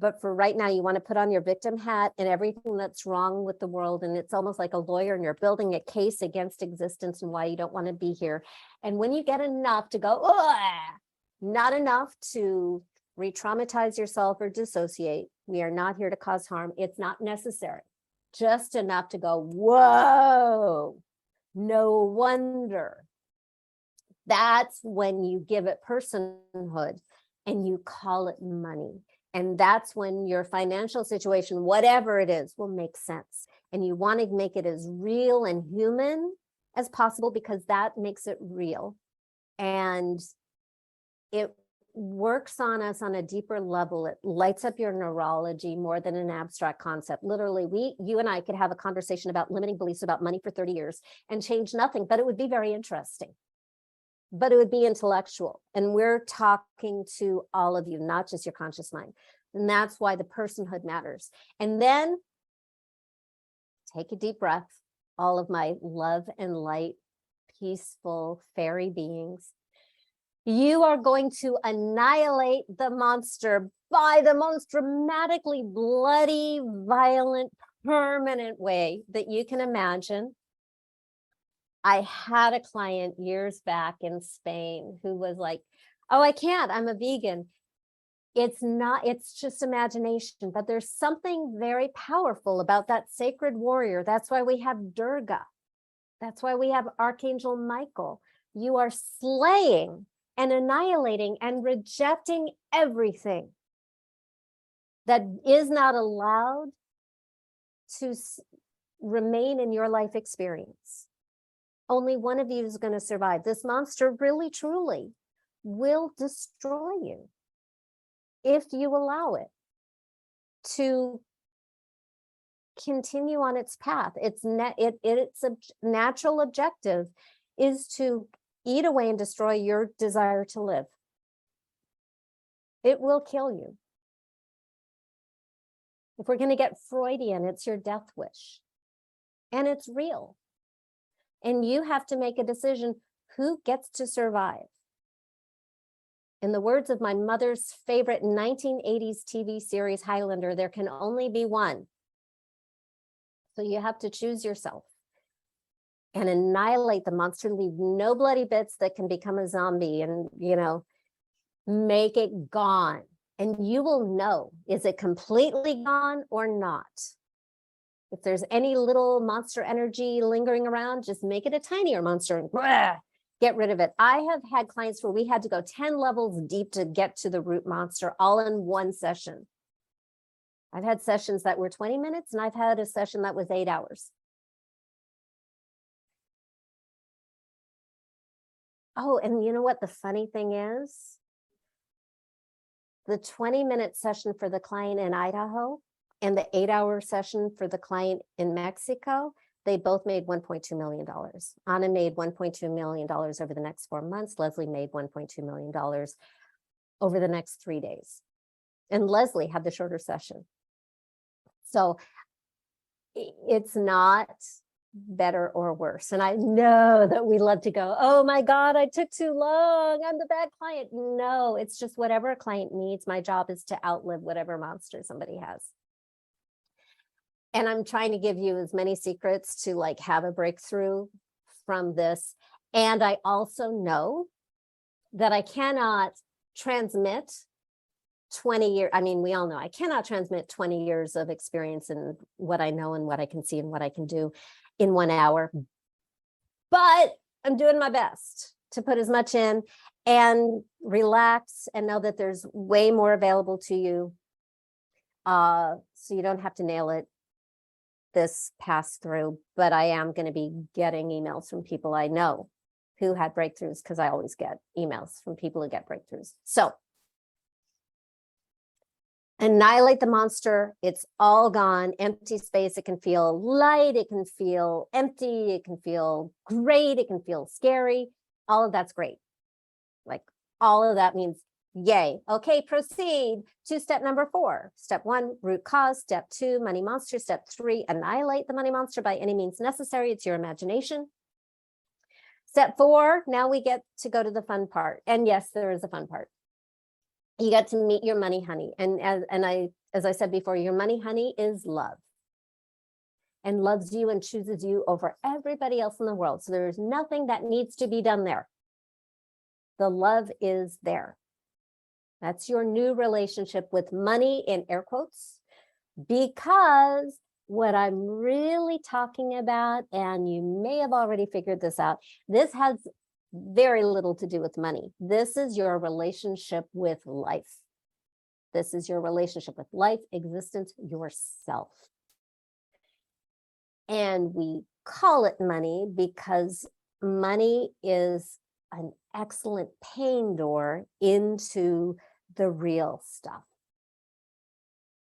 Speaker 2: But for right now, you want to put on your victim hat and everything that's wrong with the world. And it's almost like a lawyer, and you're building a case against existence and why you don't want to be here. And when you get enough to go, not enough to re-traumatize yourself or dissociate. We are not here to cause harm. It's not necessary. Just enough to go, whoa, no wonder. That's when you give it personhood and you call it money. And that's when your financial situation, whatever it is, will make sense. And you want to make it as real and human as possible, because that makes it real. And it works on us on a deeper level. It lights up your neurology more than an abstract concept. Literally, you and I could have a conversation about limiting beliefs about money for 30 years and change nothing, but it would be very interesting. But it would be intellectual. And we're talking to all of you, not just your conscious mind. And that's why the personhood matters. And then take a deep breath, all of my love and light, peaceful fairy beings. You are going to annihilate the monster by the most dramatically bloody, violent, permanent way that you can imagine. I had a client years back in Spain who was like, oh, I can't, I'm a vegan. It's not, it's just imagination, but there's something very powerful about that sacred warrior. That's why we have Durga. That's why we have Archangel Michael. You are slaying and annihilating and rejecting everything that is not allowed to remain in your life experience. Only one of you is going to survive. This monster really, truly will destroy you if you allow it to continue on its path. Its natural objective is to eat away and destroy your desire to live. It will kill you. If we're going to get Freudian, it's your death wish. And it's real. And you have to make a decision, who gets to survive? In the words of my mother's favorite 1980s TV series, Highlander, there can only be one. So you have to choose yourself and annihilate the monster, leave no bloody bits that can become a zombie, and, you know, make it gone. And you will know, is it completely gone or not? If there's any little monster energy lingering around, just make it a tinier monster and get rid of it. I have had clients where we had to go 10 levels deep to get to the root monster, all in one session. I've had sessions that were 20 minutes, and I've had a session that was 8 hours. Oh, and you know what the funny thing is? The 20-minute session for the client in Idaho and the 8-hour session for the client in Mexico, they both made $1.2 million. Anna made $1.2 million over the next 4 months. Leslie made $1.2 million over the next 3 days. And Leslie had the shorter session. So it's not better or worse. And I know that we love to go, oh my God, I took too long, I'm the bad client. No, it's just whatever a client needs. My job is to outlive whatever monster somebody has. And I'm trying to give you as many secrets to like have a breakthrough from this. And I also know that I cannot transmit 20 years. I mean, we all know I cannot transmit 20 years of experience in what I know and what I can see and what I can do in 1 hour. But I'm doing my best to put as much in and relax and know that there's way more available to you. So you don't have to nail it this pass through, but I am going to be getting emails from people I know who had breakthroughs, because I always get emails from people who get breakthroughs. So annihilate the monster. It's all gone. Empty space. It can feel light. It can feel empty. It can feel great. It can feel scary. All of that's great. Like all of that means yay. Okay, proceed to step number 4. Step 1, root cause. Step 2, money monster. Step 3, annihilate the money monster by any means necessary. It's your imagination. Step 4, now we get to go to the fun part. And yes, there is a fun part. You get to meet your money honey. And as I said before, your money honey is love and loves you and chooses you over everybody else in the world. So there's nothing that needs to be done there. The love is there. That's your new relationship with money in air quotes, because what I'm really talking about, and you may have already figured this out, this has very little to do with money. This is your relationship with life. This is your relationship with life, existence, yourself. And we call it money because money is an excellent pain door into the real stuff.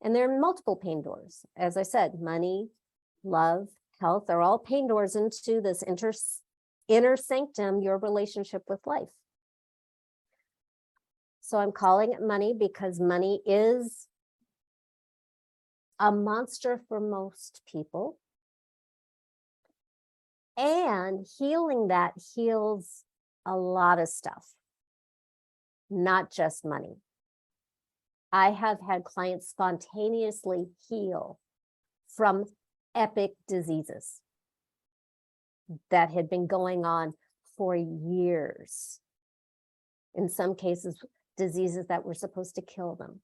Speaker 2: And there are multiple pain doors. As I said, money, love, health are all pain doors into this inner sanctum, your relationship with life. So I'm calling it money because money is a monster for most people. And healing that heals a lot of stuff, not just money. I have had clients spontaneously heal from epic diseases that had been going on for years. In some cases, diseases that were supposed to kill them.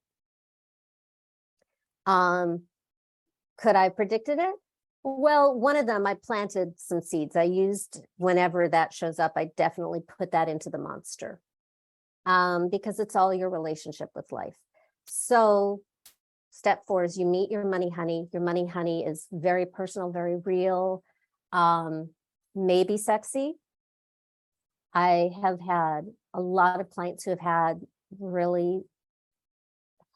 Speaker 2: Could I have predicted it? Well, one of them, I planted some seeds. I used, whenever that shows up, I definitely put that into the monster, because it's all your relationship with life. So step 4 is you meet your money honey. Your money honey is very personal, very real, maybe sexy. I have had a lot of clients who have had really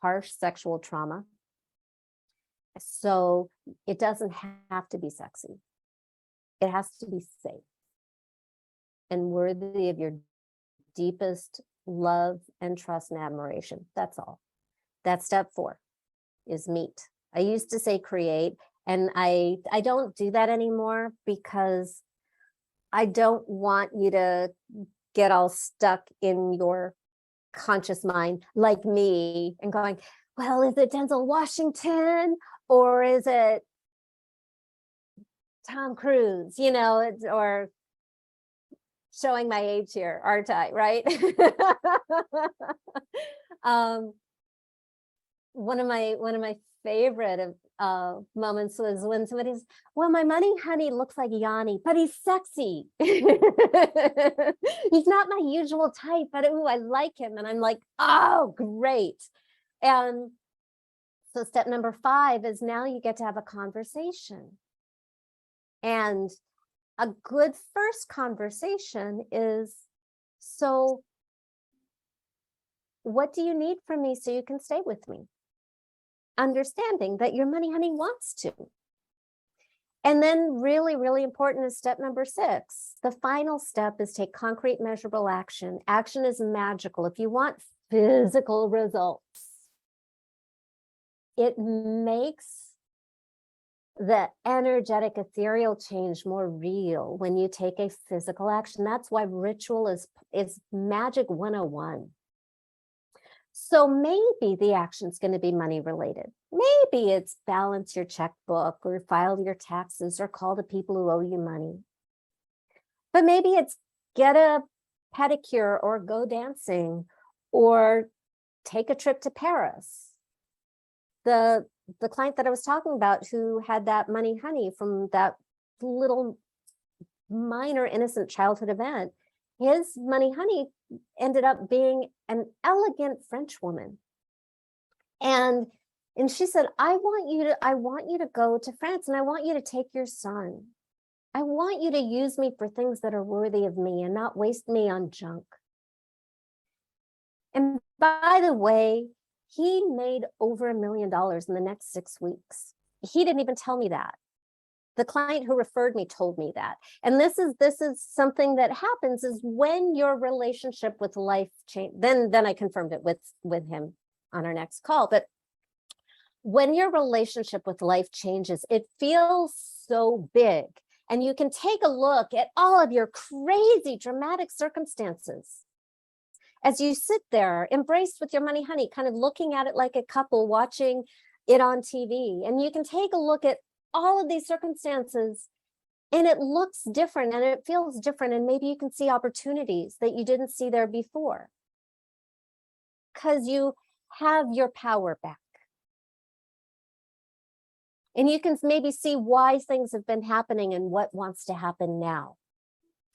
Speaker 2: harsh sexual trauma. So it doesn't have to be sexy. It has to be safe and worthy of your deepest love and trust and admiration. That's all. That's step 4 is meet. I used to say create, and I don't do that anymore because I don't want you to get all stuck in your conscious mind like me and going, well, is it Denzel Washington or is it Tom Cruise, you know, or showing my age here, aren't I, right? One of my favorite moments was when somebody's, well, my money honey looks like Yanni, but he's sexy. He's not my usual type, but ooh, I like him. And I'm like, oh, great. And so step number 5 is now you get to have a conversation. And a good first conversation is, so what do you need from me so you can stay with me? Understanding that your money honey wants to. And then really, really important is step number 6. The final step is take concrete, measurable action. Action is magical. If you want physical results, it makes the energetic ethereal change more real when you take a physical action. That's why ritual is magic 101. So maybe the action is going to be money related. Maybe it's balance your checkbook or file your taxes or call the people who owe you money. But maybe it's get a pedicure or go dancing or take a trip to Paris. The client that I was talking about who had that money honey from that little minor innocent childhood event, his money honey ended up being an elegant French woman. And she said, I want you to go to France and I want you to take your son. I want you to use me for things that are worthy of me and not waste me on junk. And by the way, he made over $1 million in the next 6 weeks. He didn't even tell me that. The client who referred me told me that. And this is something that happens is when your relationship with life change, then I confirmed it with him on our next call. But when your relationship with life changes, it feels so big. And you can take a look at all of your crazy dramatic circumstances as you sit there, embraced with your money, honey, kind of looking at it like a couple watching it on TV. And you can take a look at all of these circumstances, and it looks different and it feels different. And maybe you can see opportunities that you didn't see there before, because you have your power back. And you can maybe see why things have been happening and what wants to happen now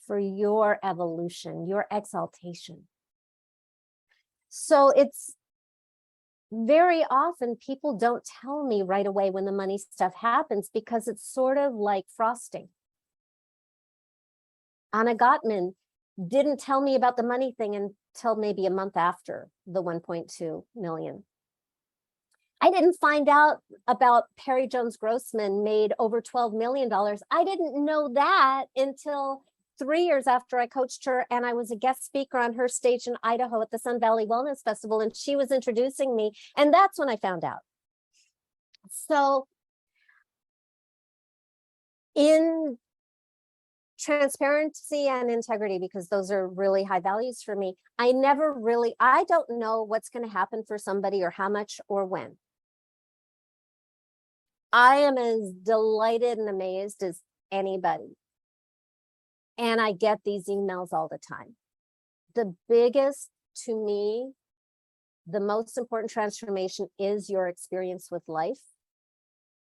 Speaker 2: for your evolution, your exaltation. So it's very often people don't tell me right away when the money stuff happens, because it's sort of like frosting. Anna Gottman didn't tell me about the money thing until maybe a month after the 1.2 million. I didn't find out about Perry Jones Grossman made over $12 million. I didn't know that until 3 years after I coached her, and I was a guest speaker on her stage in Idaho at the Sun Valley Wellness Festival, and she was introducing me, and that's when I found out. So in transparency and integrity, because those are really high values for me, I don't know what's going to happen for somebody or how much or when. I am as delighted and amazed as anybody. And I get these emails all the time. The biggest, to me, the most important transformation is your experience with life.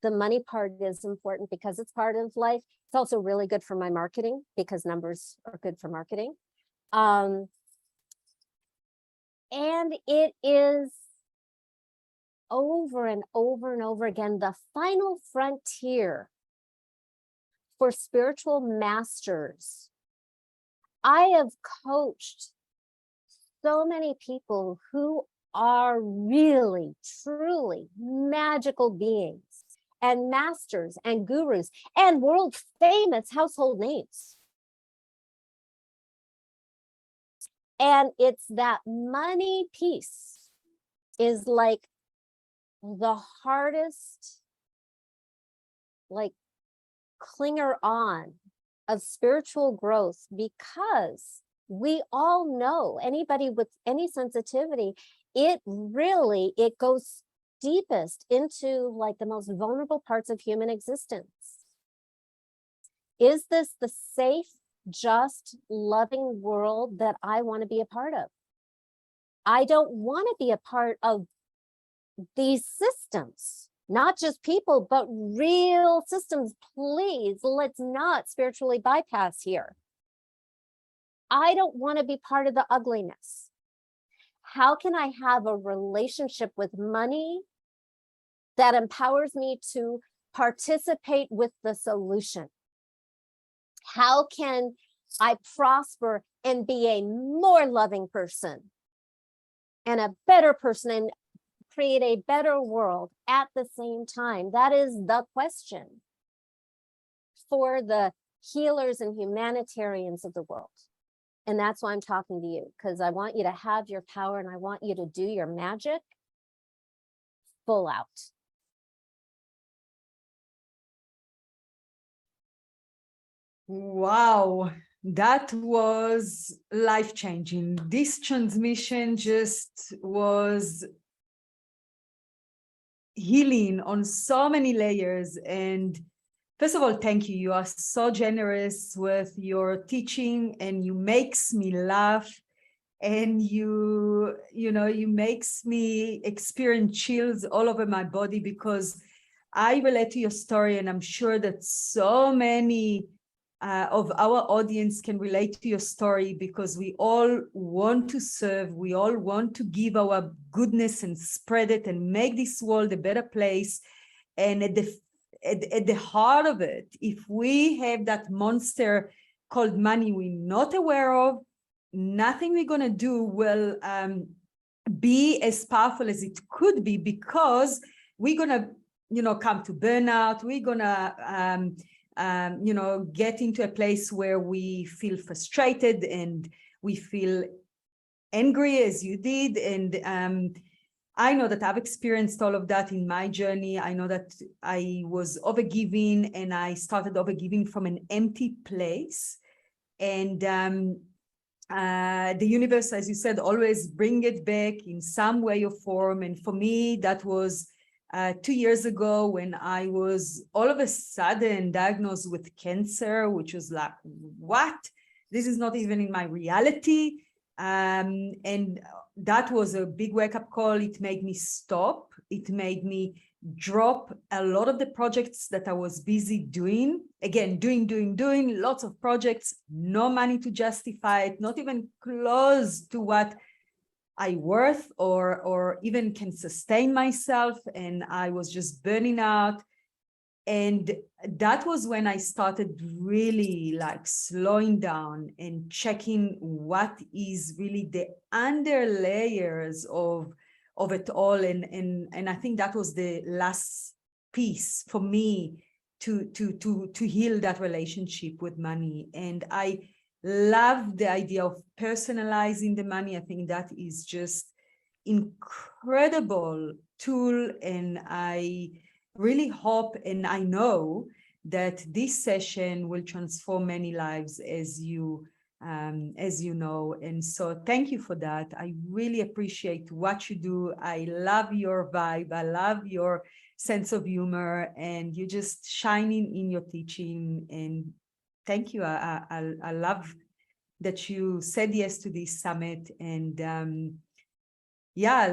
Speaker 2: The money part is important because it's part of life. It's also really good for my marketing, because numbers are good for marketing. And it is over and over and over again, the final frontier for spiritual masters. I have coached so many people who are really, truly magical beings and masters and gurus and world famous household names. And it's that money piece is like the hardest, like, clinger on of spiritual growth, because we all know, anybody with any sensitivity, it goes deepest into like the most vulnerable parts of human existence. Is this the safe, just, loving world that I want to be a part of? I don't want to be a part of these systems, not just people, but real systems. Please, let's not spiritually bypass here. I don't want to be part of the ugliness. How can I have a relationship with money that empowers me to participate with the solution? How can I prosper and be a more loving person and a better person and create a better world at the same time? That is the question for the healers and humanitarians of the world. And that's why I'm talking to you, because I want you to have your power and I want you to do your magic full out.
Speaker 1: Wow, that was life-changing. This transmission just was healing on so many layers. And first of all, thank you. You are so generous with your teaching, and you makes me laugh, and you makes me experience chills all over my body, because I relate to your story, and I'm sure that so many of our audience can relate to your story, because we all want to serve, we all want to give our goodness and spread it and make this world a better place. And at the heart of it, if we have that monster called money we're not aware of, nothing we're going to do will be as powerful as it could be, because we're going to come to burnout. We're going to get into a place where we feel frustrated and we feel angry, as you did. And I know that I've experienced all of that in my journey. I know that I was overgiving, and I started overgiving from an empty place. And the universe, as you said, always bring it back in some way or form. And for me, that was 2 years ago when I was all of a sudden diagnosed with cancer, which was like, what? This is not even in my reality. And that was a big wake-up call. It made me stop. It made me drop a lot of the projects that I was busy doing. Again, doing lots of projects, no money to justify it, not even close to what I worth or even can sustain myself. And I was just burning out. And that was when I started really like slowing down and checking what is really the under layers of it all. And I think that was the last piece for me to heal that relationship with money. And I love the idea of personalizing the money. I think that is just incredible tool. And I really hope, and I know that this session will transform many lives, as you know. And so thank you for that. I really appreciate what you do. I love your vibe. I love your sense of humor, and you're just shining in your teaching. And thank you. I love that you said yes to this summit. And yeah,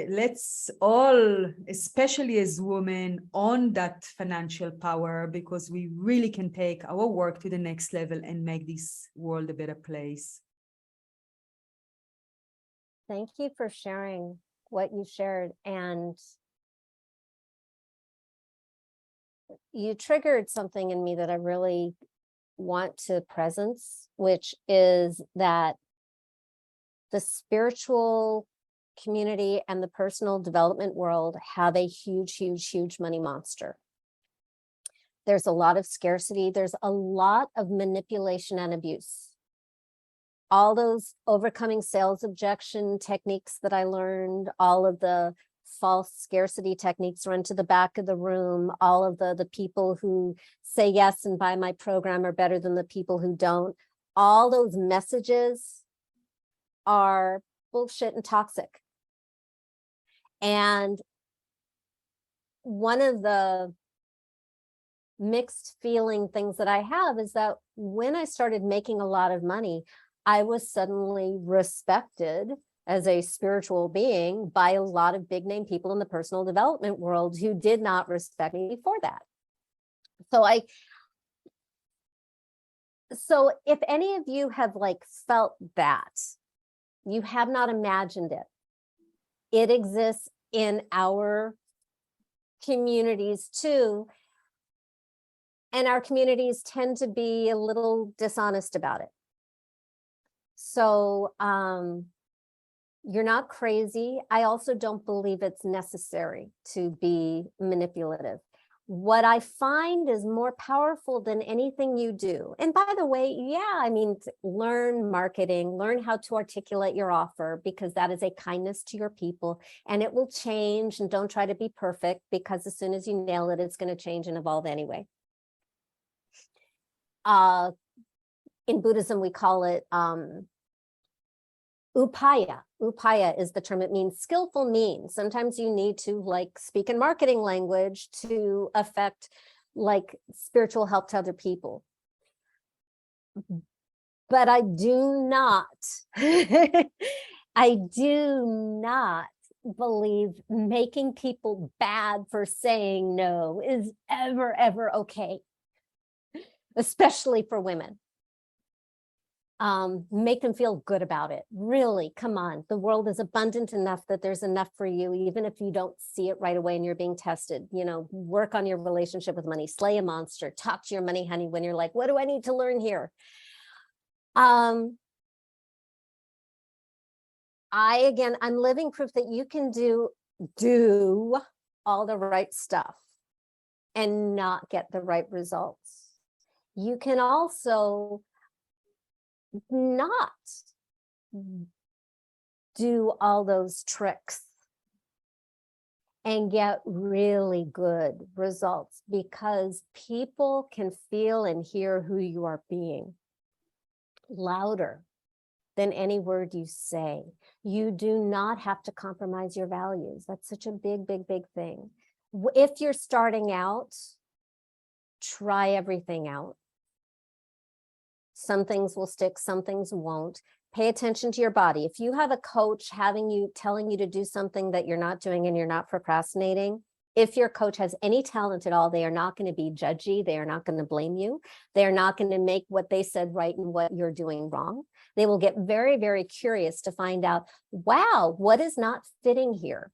Speaker 1: let's all, especially as women, own that financial power, because we really can take our work to the next level and make this world a better place.
Speaker 2: Thank you for sharing what you shared. And you triggered something in me that I really want to presence, which is that the spiritual community and the personal development world have a huge money monster. There's a lot of scarcity. There's a lot of manipulation and abuse. All those overcoming sales objection techniques that I learned, all of the false scarcity techniques run to the back of the room, all of the people who say yes and buy my program are better than the people who don't. All those messages are bullshit and toxic. And one of the mixed feeling things that I have is that when I started making a lot of money, I was suddenly respected as a spiritual being by a lot of big name people in the personal development world who did not respect me before that. So if any of you have like felt that, you have not imagined it. It exists in our communities too. And our communities tend to be a little dishonest about it. So you're not crazy. I also don't believe it's necessary to be manipulative. What I find is more powerful than anything you do. And by the way, yeah, I mean, learn marketing, learn how to articulate your offer, because that is a kindness to your people and it will change. And don't try to be perfect, because as soon as you nail it, it's going to change and evolve anyway. In Buddhism, we call it upaya. Upaya is the term. It means skillful means. Sometimes you need to like speak in marketing language to affect like spiritual help to other people. But I do not, I do not believe making people bad for saying no is ever okay, especially for women. Make them feel good about it. Really, come on. The world is abundant enough that there's enough for you, even if you don't see it right away and you're being tested. You know, work on your relationship with money, slay a monster, talk to your money honey when you're like, what do I need to learn here? I'm living proof that you can do all the right stuff and not get the right results. You can also not do all those tricks and get really good results, because people can feel and hear who you are being. louder than any word you say. You do not have to compromise your values. That's such a big, big, big thing. If you're starting out, try everything out. Some things will stick, some things won't. Pay attention to your body. If you have a coach telling you to do something that you're not doing and you're not procrastinating, if your coach has any talent at all, they are not going to be judgy. They are not going to blame you. They are not going to make what they said right and what you're doing wrong. They will get very, very curious to find out, wow, what is not fitting here?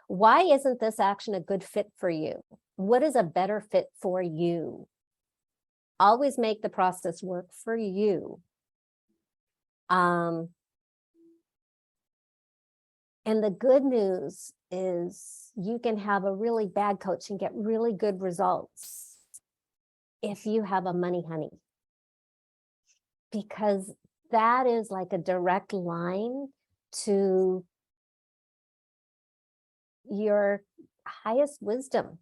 Speaker 2: Why isn't this action a good fit for you? What is a better fit for you? Always make the process work for you. And the good news is you can have a really bad coach and get really good results if you have a money honey, because that is like a direct line to your highest wisdom,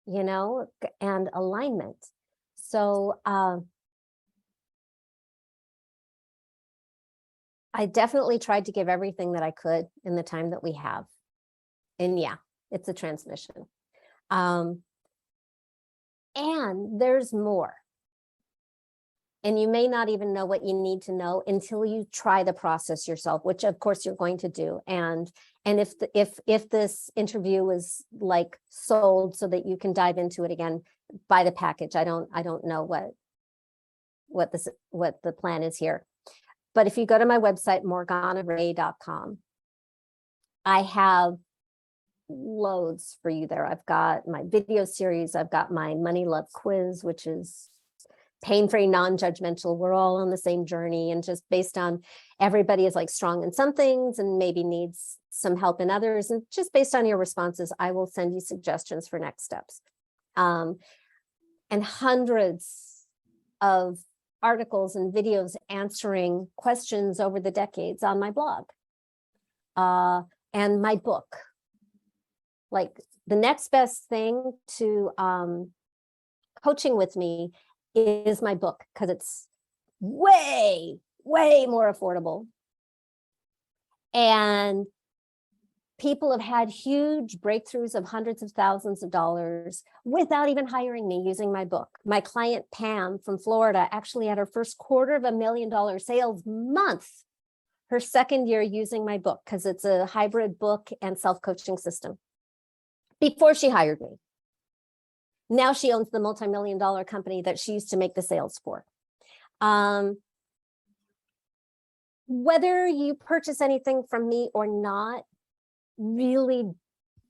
Speaker 2: you know, and alignment. So I definitely tried to give everything that I could in the time that we have. And yeah, it's a transmission. And there's more. And you may not even know what you need to know until you try the process yourself, which of course you're going to do. And if this interview is like sold so that you can dive into it again, buy the package. I don't know what the plan is here. But if you go to my website, morganarae.com, I have loads for you there. I've got my video series. I've got my money love quiz, which is pain-free, non-judgmental. We're all on the same journey, and just based on everybody is like strong in some things and maybe needs some help in others. And just based on your responses, I will send you suggestions for next steps. And hundreds of articles and videos answering questions over the decades on my blog, and my book. Like the next best thing to coaching with me is my book, because it's way, way more affordable. And people have had huge breakthroughs of hundreds of thousands of dollars without even hiring me, using my book. My client Pam from Florida actually had her first $250,000 sales month her second year using my book, because it's a hybrid book and self-coaching system, before she hired me. Now she owns the multi-million-dollar company that she used to make the sales for. Whether you purchase anything from me or not really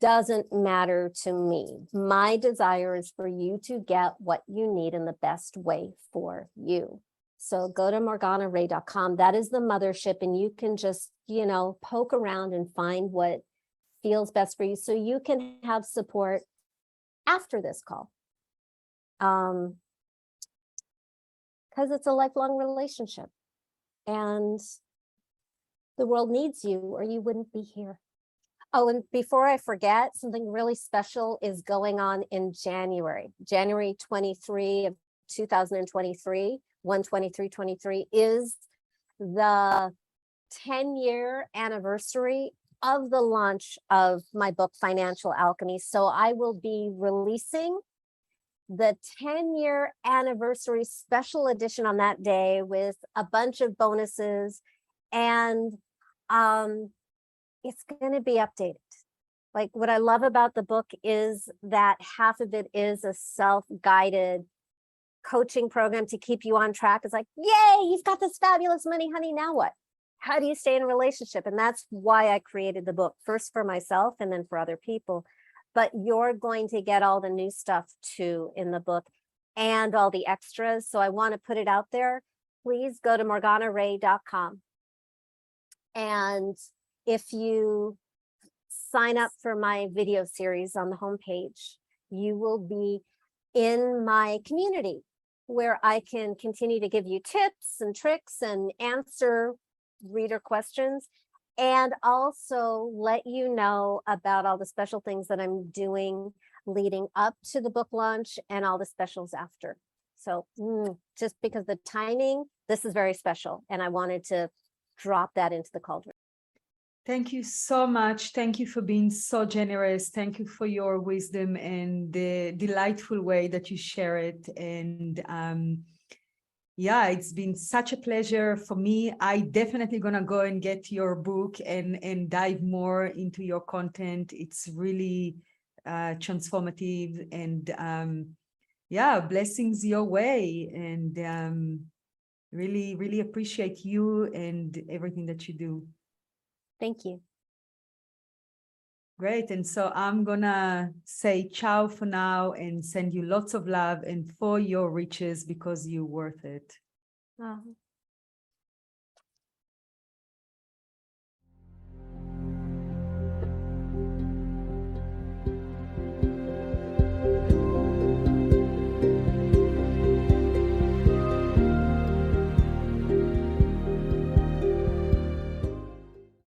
Speaker 2: doesn't matter to me. My desire is for you to get what you need in the best way for you. So go to morganarae.com. That is the mothership, and you can just, you know, poke around and find what feels best for you, so you can have support after this call. Because it's a lifelong relationship, and the world needs you, or you wouldn't be here. Oh, and before I forget, something really special is going on in January 23 of 2023. 1/23/23 is the 10-year anniversary of the launch of my book, Financial Alchemy. So I will be releasing the 10-year anniversary special edition on that day with a bunch of bonuses, and it's going to be updated. Like, what I love about the book is that half of it is a self-guided coaching program to keep you on track. It's like, yay, you've got this fabulous money, honey. Now what? How do you stay in a relationship? And that's why I created the book, first for myself and then for other people. But you're going to get all the new stuff too in the book, and all the extras. So I want to put it out there. Please go to morganarae.com. And if you sign up for my video series on the homepage, you will be in my community, where I can continue to give you tips and tricks and answer reader questions, and also let you know about all the special things that I'm doing leading up to the book launch and all the specials after. So just because the timing, this is very special. And I wanted to drop that into the cauldron.
Speaker 1: Thank you so much. Thank you for being so generous. Thank you for your wisdom and the delightful way that you share it. And yeah, it's been such a pleasure for me. I definitely gonna go and get your book and dive more into your content. It's really transformative, and yeah, blessings your way. And really appreciate you and everything that you do.
Speaker 2: Thank you.
Speaker 1: Great. And so I'm gonna say ciao for now and send you lots of love and for your riches, because you're worth it.
Speaker 2: Oh,